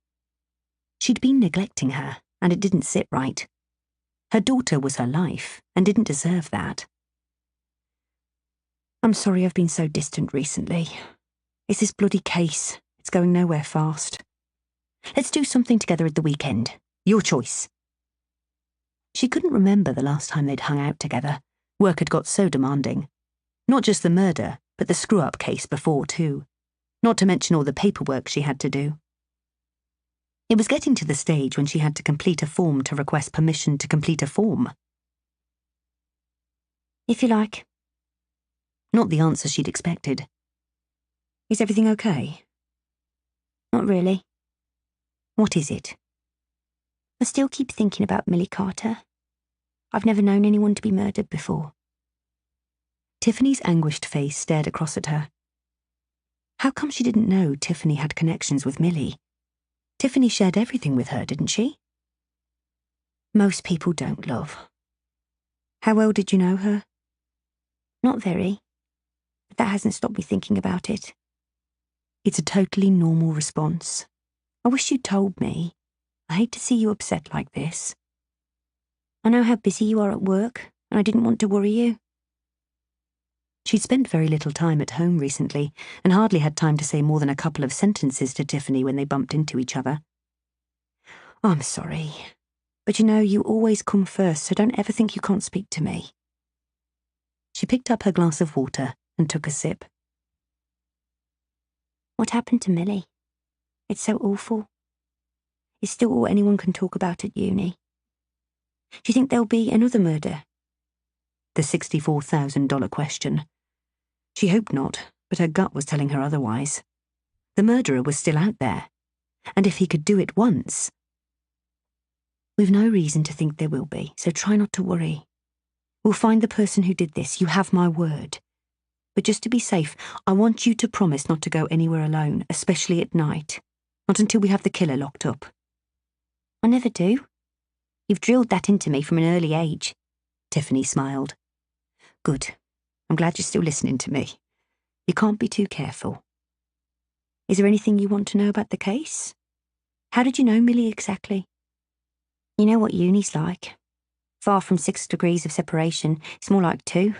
She'd been neglecting her, and it didn't sit right. Her daughter was her life, and didn't deserve that. I'm sorry I've been so distant recently. It's this bloody case. It's going nowhere fast. Let's do something together at the weekend. Your choice. She couldn't remember the last time they'd hung out together. Work had got so demanding. Not just the murder, but the screw-up case before, too. Not to mention all the paperwork she had to do. It was getting to the stage when she had to complete a form to request permission to complete a form. If you like. Not the answer she'd expected. Is everything okay? Not really. What is it? I still keep thinking about Millie Carter. I've never known anyone to be murdered before. Tiffany's anguished face stared across at her. How come she didn't know Tiffany had connections with Millie? Tiffany shared everything with her, didn't she? Most people don't, love. How well did you know her? Not very, but that hasn't stopped me thinking about it. It's a totally normal response. I wish you'd told me. I hate to see you upset like this. I know how busy you are at work, and I didn't want to worry you. She'd spent very little time at home recently, and hardly had time to say more than a couple of sentences to Tiffany when they bumped into each other. I'm sorry, but you know you always come first, so don't ever think you can't speak to me. She picked up her glass of water and took a sip. What happened to Millie? It's so awful. It's still all anyone can talk about at uni. Do you think there'll be another murder? The $64,000 question. She hoped not, but her gut was telling her otherwise. The murderer was still out there, and if he could do it once... We've no reason to think there will be, so try not to worry. We'll find the person who did this, you have my word. But just to be safe, I want you to promise not to go anywhere alone, especially at night. Not until we have the killer locked up. I never do. You've drilled that into me from an early age. Tiffany smiled. Good. I'm glad you're still listening to me. You can't be too careful. Is there anything you want to know about the case? How did you know Millie exactly? You know what uni's like. Far from 6 degrees of separation, it's more like 2.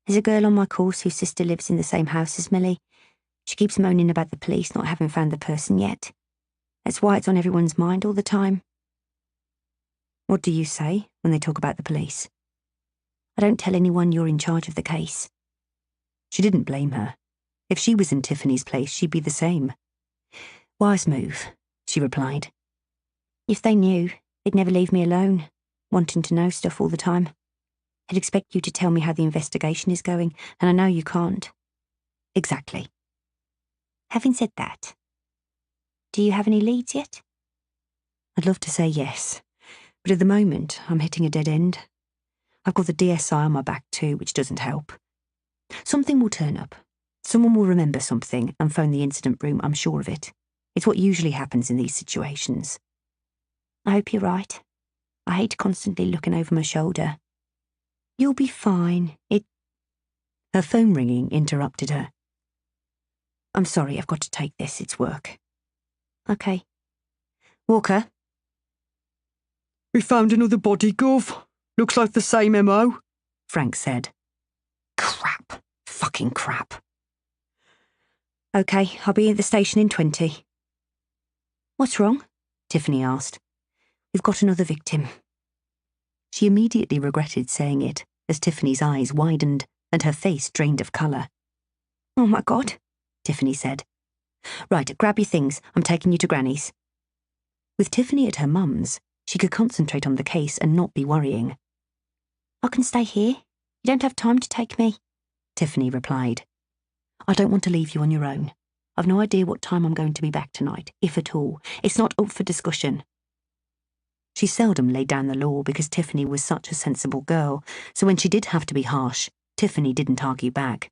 There's a girl on my course whose sister lives in the same house as Millie. She keeps moaning about the police not having found the person yet. That's why it's on everyone's mind all the time. What do you say when they talk about the police? I don't tell anyone you're in charge of the case. She didn't blame her. If she was in Tiffany's place, she'd be the same. Wise move, she replied. If they knew, they'd never leave me alone, wanting to know stuff all the time. I'd expect you to tell me how the investigation is going, and I know you can't. Exactly. Having said that, do you have any leads yet? I'd love to say yes, but at the moment I'm hitting a dead end. I've got the DSI on my back too, which doesn't help. Something will turn up. Someone will remember something and phone the incident room, I'm sure of it. It's what usually happens in these situations. I hope you're right. I hate constantly looking over my shoulder. You'll be fine. Her phone ringing interrupted her. I'm sorry, I've got to take this. It's work. Okay. Walker? We found another body, Gov. Looks like the same MO, Frank said. Crap. Fucking crap. Okay, I'll be at the station in 20. What's wrong? Tiffany asked. We've got another victim. She immediately regretted saying it as Tiffany's eyes widened and her face drained of colour. Oh my God, Tiffany said. Right, grab your things. I'm taking you to Granny's. With Tiffany at her mum's, she could concentrate on the case and not be worrying. I can stay here. You don't have time to take me, Tiffany replied. I don't want to leave you on your own. I've no idea what time I'm going to be back tonight, if at all. It's not up for discussion. She seldom laid down the law because Tiffany was such a sensible girl, so when she did have to be harsh, Tiffany didn't argue back.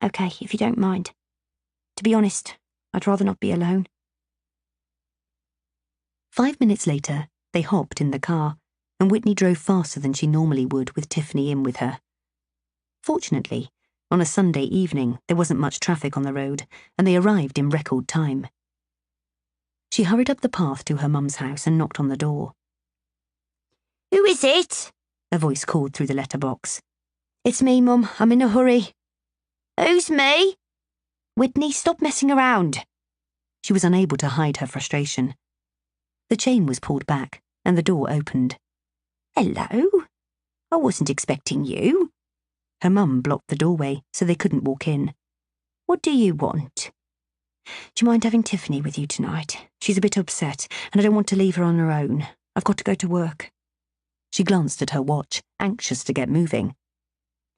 Okay, if you don't mind. To be honest, I'd rather not be alone. 5 minutes later, they hopped in the car, and Whitney drove faster than she normally would with Tiffany in with her. Fortunately, on a Sunday evening, there wasn't much traffic on the road, and they arrived in record time. She hurried up the path to her mum's house and knocked on the door. Who is it? A voice called through the letterbox. It's me, Mum. I'm in a hurry. Who's me? Whitney, stop messing around. She was unable to hide her frustration. The chain was pulled back, and the door opened. Hello? I wasn't expecting you. Her mum blocked the doorway so they couldn't walk in. What do you want? Do you mind having Tiffany with you tonight? She's a bit upset, and I don't want to leave her on her own. I've got to go to work. She glanced at her watch, anxious to get moving.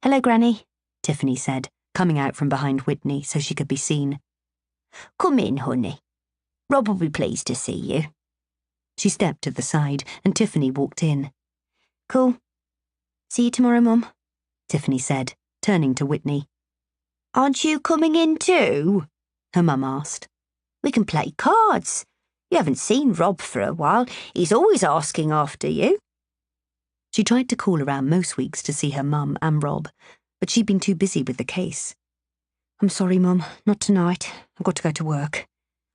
Hello, Granny, Tiffany said, coming out from behind Whitney so she could be seen. Come in, honey. Rob will be pleased to see you. She stepped to the side, and Tiffany walked in. Cool. See you tomorrow, Mum, Tiffany said, turning to Whitney. Aren't you coming in too? Her mum asked. We can play cards. You haven't seen Rob for a while. He's always asking after you. She tried to call around most weeks to see her mum and Rob, but she'd been too busy with the case. I'm sorry, Mum, not tonight. I've got to go to work.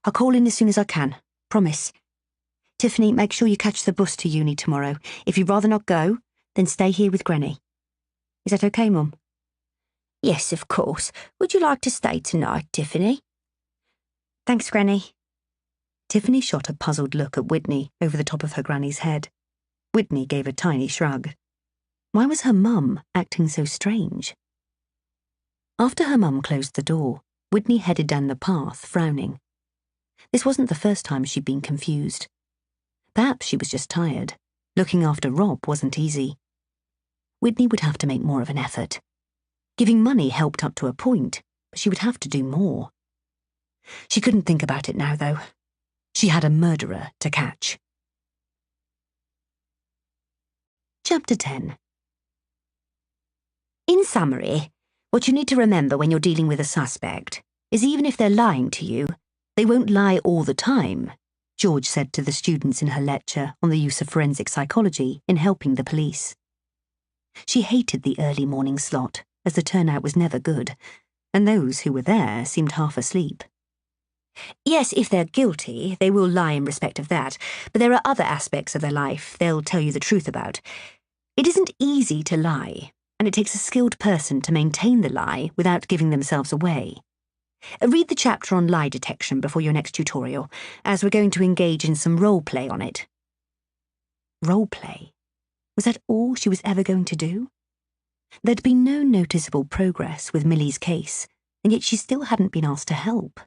I'll call in as soon as I can. Promise. Tiffany, make sure you catch the bus to uni tomorrow. If you'd rather not go, then stay here with Granny. Is that okay, Mum? Yes, of course. Would you like to stay tonight, Tiffany? Thanks, Granny. Tiffany shot a puzzled look at Whitney over the top of her granny's head. Whitney gave a tiny shrug. Why was her mum acting so strange? After her mum closed the door, Whitney headed down the path, frowning. This wasn't the first time she'd been confused. Perhaps she was just tired. Looking after Rob wasn't easy. Whitney would have to make more of an effort. Giving money helped up to a point, but she would have to do more. She couldn't think about it now, though. She had a murderer to catch. Chapter 10. In summary, what you need to remember when you're dealing with a suspect is even if they're lying to you, they won't lie all the time, George said to the students in her lecture on the use of forensic psychology in helping the police. She hated the early morning slot, as the turnout was never good, and those who were there seemed half asleep. Yes, if they're guilty, they will lie in respect of that, but there are other aspects of their life they'll tell you the truth about. It isn't easy to lie, and it takes a skilled person to maintain the lie without giving themselves away. Read the chapter on lie detection before your next tutorial, as we're going to engage in some role play on it. Role play? Was that all she was ever going to do? There'd been no noticeable progress with Millie's case, and yet she still hadn't been asked to help.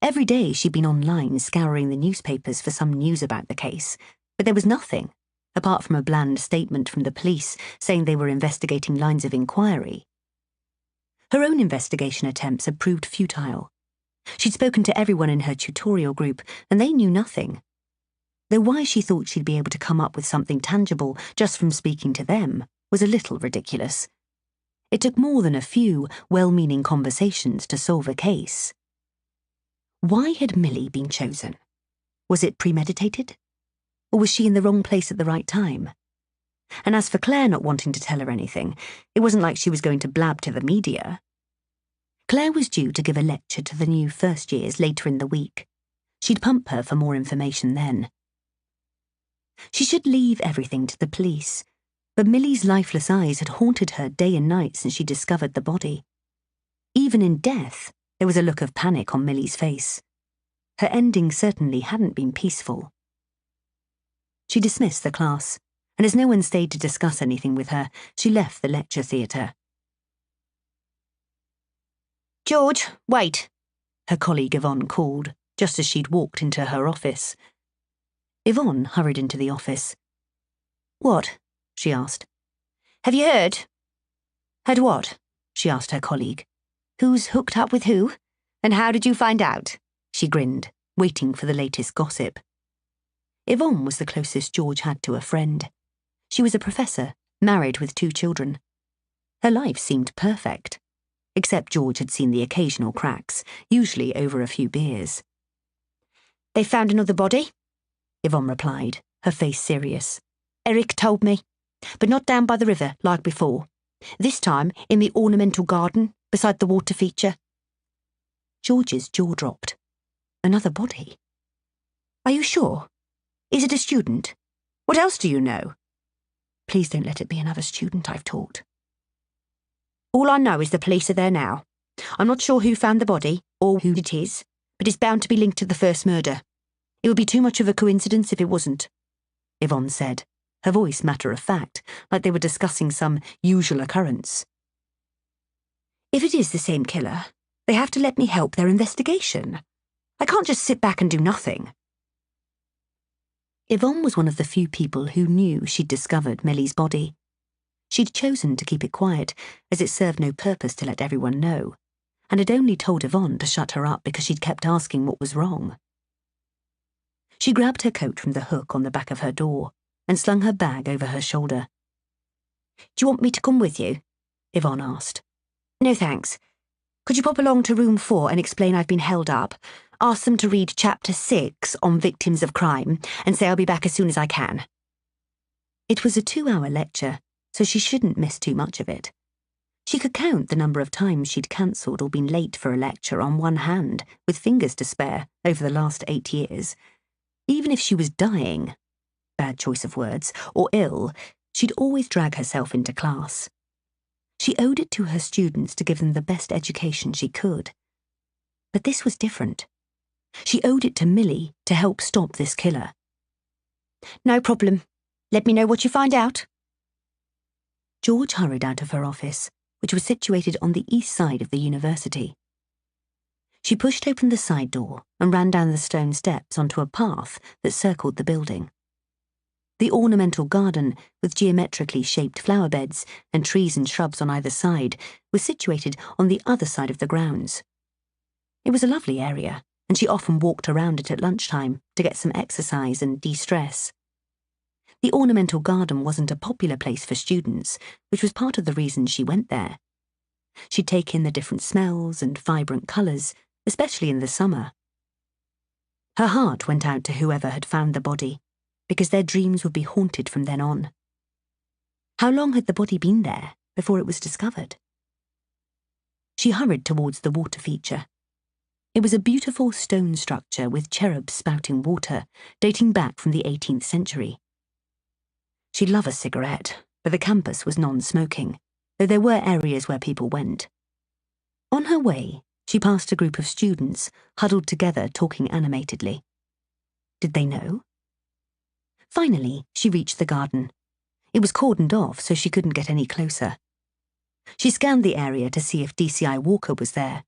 Every day she'd been online scouring the newspapers for some news about the case, but there was nothing, apart from a bland statement from the police saying they were investigating lines of inquiry. Her own investigation attempts had proved futile. She'd spoken to everyone in her tutorial group, and they knew nothing. Though why she thought she'd be able to come up with something tangible just from speaking to them was a little ridiculous. It took more than a few well-meaning conversations to solve a case. Why had Millie been chosen? Was it premeditated? Or was she in the wrong place at the right time? And as for Claire not wanting to tell her anything, it wasn't like she was going to blab to the media. Claire was due to give a lecture to the new first years later in the week. She'd pump her for more information then. She should leave everything to the police, but Millie's lifeless eyes had haunted her day and night since she discovered the body. Even in death, there was a look of panic on Millie's face. Her ending certainly hadn't been peaceful. She dismissed the class, and as no one stayed to discuss anything with her, she left the lecture theatre. "George, wait," her colleague Yvonne called, just as she'd walked into her office. Yvonne hurried into the office. "What?" she asked. "Have you heard?" "Heard what?" she asked her colleague. "Who's hooked up with who? And how did you find out?" She grinned, waiting for the latest gossip. Yvonne was the closest George had to a friend. She was a professor, married with 2 children. Her life seemed perfect, except George had seen the occasional cracks, usually over a few beers. "They found another body," Yvonne replied, her face serious. "Eric told me, but not down by the river like before. This time in the ornamental garden beside the water feature." George's jaw dropped. Another body? "Are you sure? Is it a student? What else do you know?" "Please don't let it be another student I've taught." "All I know is the police are there now. I'm not sure who found the body, or who it is, but it's bound to be linked to the first murder. It would be too much of a coincidence if it wasn't," Yvonne said, her voice matter-of-fact, like they were discussing some usual occurrence. "If it is the same killer, they have to let me help their investigation. I can't just sit back and do nothing." Yvonne was one of the few people who knew she'd discovered Millie's body. She'd chosen to keep it quiet, as it served no purpose to let everyone know, and had only told Yvonne to shut her up because she'd kept asking what was wrong. She grabbed her coat from the hook on the back of her door and slung her bag over her shoulder. "Do you want me to come with you?" Yvonne asked. "No thanks. Could you pop along to room 4 and explain I've been held up? Ask them to read chapter 6 on victims of crime and say I'll be back as soon as I can." It was a 2-hour lecture, so she shouldn't miss too much of it. She could count the number of times she'd cancelled or been late for a lecture on one hand, with fingers to spare, over the last 8 years. Even if she was dying, bad choice of words, or ill, she'd always drag herself into class. She owed it to her students to give them the best education she could. But this was different. She owed it to Millie to help stop this killer. "No problem. Let me know what you find out." George hurried out of her office, which was situated on the east side of the university. She pushed open the side door and ran down the stone steps onto a path that circled the building. The ornamental garden, with geometrically shaped flower beds and trees and shrubs on either side, was situated on the other side of the grounds. It was a lovely area, and she often walked around it at lunchtime to get some exercise and de-stress. The ornamental garden wasn't a popular place for students, which was part of the reason she went there. She'd take in the different smells and vibrant colours, especially in the summer. Her heart went out to whoever had found the body, because their dreams would be haunted from then on. How long had the body been there before it was discovered? She hurried towards the water feature. It was a beautiful stone structure with cherubs spouting water, dating back from the 18th century. She'd love a cigarette, but the campus was non-smoking, though there were areas where people went. On her way, she passed a group of students, huddled together talking animatedly. Did they know? Finally, she reached the garden. It was cordoned off, so she couldn't get any closer. She scanned the area to see if DCI Walker was there.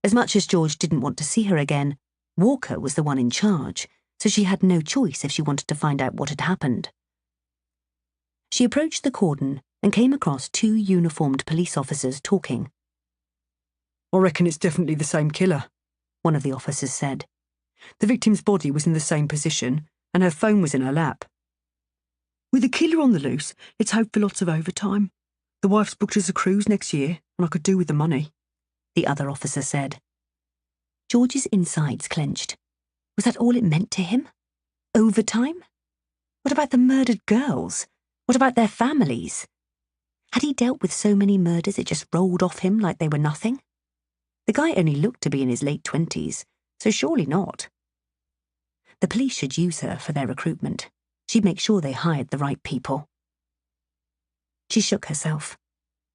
As much as George didn't want to see her again, Walker was the one in charge, so she had no choice if she wanted to find out what had happened. She approached the cordon and came across two uniformed police officers talking. I reckon it's definitely the same killer, one of the officers said. The victim's body was in the same position, and her phone was in her lap. With the killer on the loose, let's hope for lots of overtime. The wife's booked us a cruise next year, and I could do with the money, the other officer said. George's insides clenched. Was that all it meant to him? Overtime? What about the murdered girls? What about their families? Had he dealt with so many murders it just rolled off him like they were nothing? The guy only looked to be in his late 20s, so surely not. The police should use her for their recruitment. She'd make sure they hired the right people. She shook herself.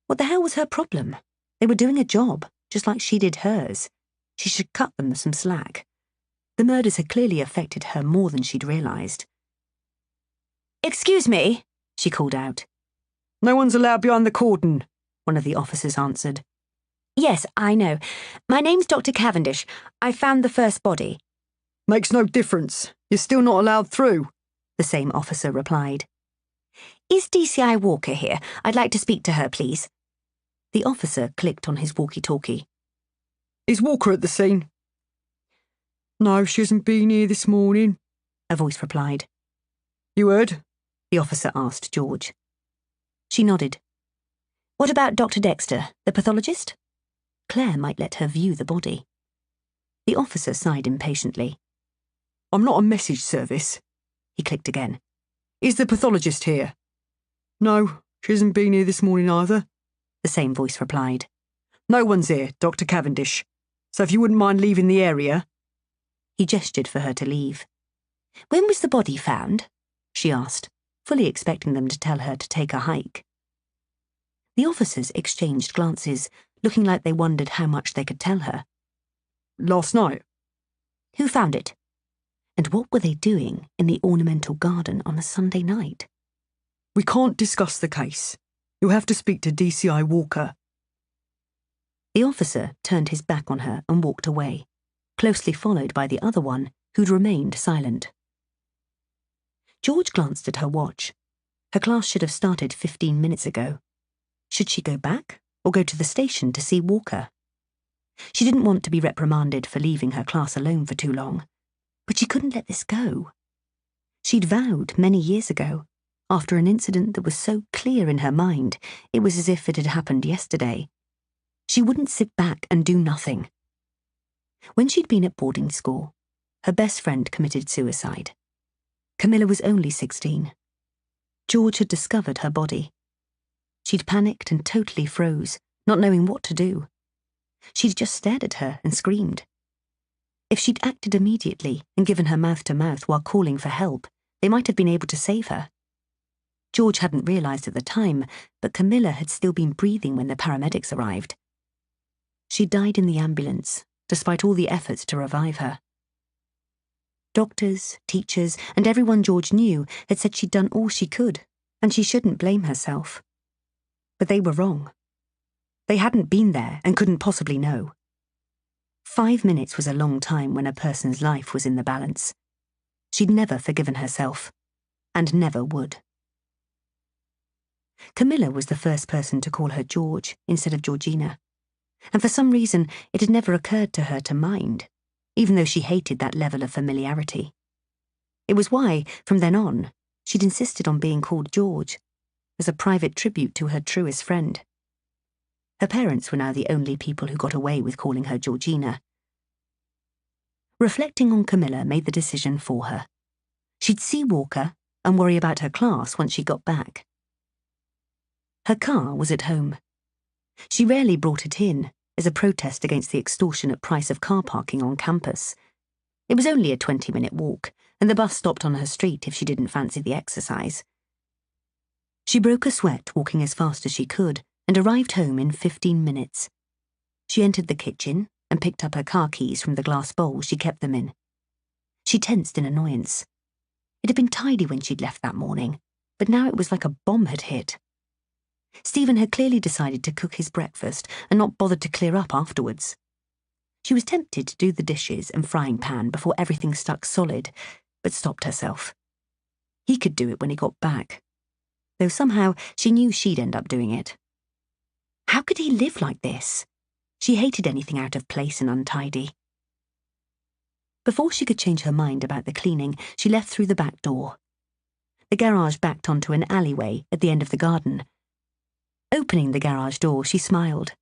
What the hell was her problem? They were doing a job, just like she did hers. She should cut them some slack. The murders had clearly affected her more than she'd realised. "Excuse me," she called out. "No one's allowed behind the cordon," one of the officers answered. "Yes, I know. My name's Dr. Cavendish. I found the first body." "Makes no difference. You're still not allowed through," the same officer replied. "Is DCI Walker here? I'd like to speak to her, please." The officer clicked on his walkie-talkie. "Is Walker at the scene?" "No, she hasn't been here this morning," a voice replied. "You heard?" the officer asked George. She nodded. "What about Dr. Dexter, the pathologist?" Claire might let her view the body. The officer sighed impatiently. "I'm not a message service." He clicked again. "Is the pathologist here?" "No, she hasn't been here this morning either," the same voice replied. "No one's here, Dr. Cavendish. So if you wouldn't mind leaving the area." He gestured for her to leave. "When was the body found?" she asked, fully expecting them to tell her to take a hike. The officers exchanged glances, looking like they wondered how much they could tell her. "Last night." "Who found it? And what were they doing in the ornamental garden on a Sunday night?" "We can't discuss the case. You'll have to speak to DCI Walker." The officer turned his back on her and walked away, closely followed by the other one, who'd remained silent. George glanced at her watch. Her class should have started 15 minutes ago. Should she go back, or go to the station to see Walker? She didn't want to be reprimanded for leaving her class alone for too long, but she couldn't let this go. She'd vowed many years ago, after an incident that was so clear in her mind, it was as if it had happened yesterday. She wouldn't sit back and do nothing. When she'd been at boarding school, her best friend committed suicide. Camilla was only 16. George had discovered her body. She'd panicked and totally froze, not knowing what to do. She'd just stared at her and screamed. If she'd acted immediately and given her mouth to mouth while calling for help, they might have been able to save her. George hadn't realised at the time, but Camilla had still been breathing when the paramedics arrived. She died in the ambulance, despite all the efforts to revive her. Doctors, teachers, and everyone George knew had said she'd done all she could, and she shouldn't blame herself. But they were wrong. They hadn't been there and couldn't possibly know. 5 minutes was a long time when a person's life was in the balance. She'd never forgiven herself, and never would. Camilla was the first person to call her George instead of Georgina, and for some reason it had never occurred to her to mind, even though she hated that level of familiarity. It was why, from then on, she'd insisted on being called George, as a private tribute to her truest friend. Her parents were now the only people who got away with calling her Georgina. Reflecting on Camilla made the decision for her. She'd see Walker and worry about her class once she got back. Her car was at home. She rarely brought it in, as a protest against the extortionate price of car parking on campus. It was only a 20-minute walk, and the bus stopped on her street if she didn't fancy the exercise. She broke a sweat walking as fast as she could and arrived home in 15 minutes. She entered the kitchen and picked up her car keys from the glass bowl she kept them in. She tensed in annoyance. It had been tidy when she'd left that morning, but now it was like a bomb had hit. Stephen had clearly decided to cook his breakfast and not bothered to clear up afterwards. She was tempted to do the dishes and frying pan before everything stuck solid, but stopped herself. He could do it when he got back, though somehow she knew she'd end up doing it. How could he live like this? She hated anything out of place and untidy. Before she could change her mind about the cleaning, she left through the back door. The garage backed onto an alleyway at the end of the garden. Opening the garage door, she smiled.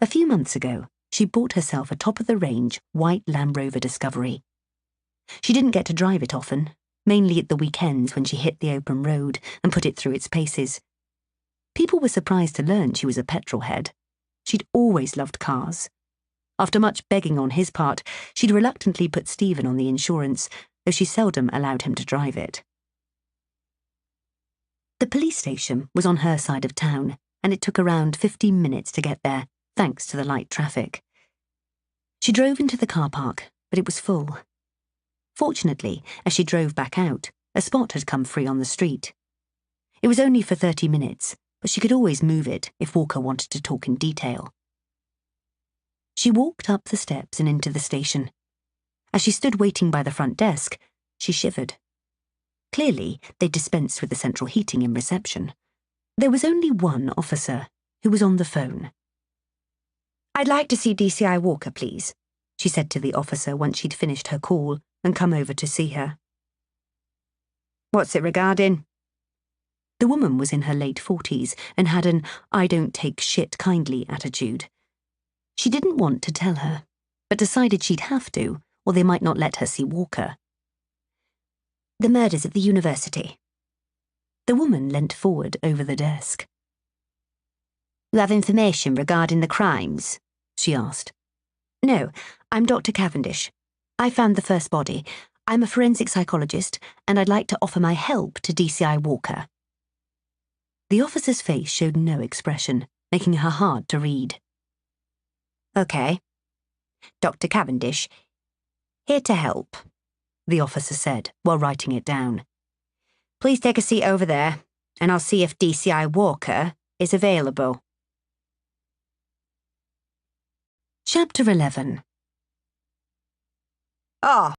A few months ago, she bought herself a top-of-the-range white Land Rover Discovery. She didn't get to drive it often, mainly at the weekends when she hit the open road and put it through its paces. People were surprised to learn she was a petrolhead. She'd always loved cars. After much begging on his part, she'd reluctantly put Stephen on the insurance, though she seldom allowed him to drive it. The police station was on her side of town, and it took around 15 minutes to get there, thanks to the light traffic. She drove into the car park, but it was full. Fortunately, as she drove back out, a spot had come free on the street. It was only for 30 minutes, but she could always move it if Walker wanted to talk in detail. She walked up the steps and into the station. As she stood waiting by the front desk, she shivered. Clearly, they dispensed with the central heating in reception. There was only one officer, who was on the phone. "I'd like to see DCI Walker, please," she said to the officer once she'd finished her call and come over to see her. "What's it regarding?" The woman was in her late 40s and had an "I don't take shit kindly" attitude. She didn't want to tell her, but decided she'd have to, or they might not let her see Walker. "The murders at the university." The woman leant forward over the desk. "You have information regarding the crimes?" she asked. "No, I'm Dr. Cavendish. I found the first body. I'm a forensic psychologist, and I'd like to offer my help to DCI Walker." The officer's face showed no expression, making her hard to read. "Okay. Dr. Cavendish, here to help," the officer said while writing it down. "Please take a seat over there, and I'll see if DCI Walker is available." Chapter 11. "Ah,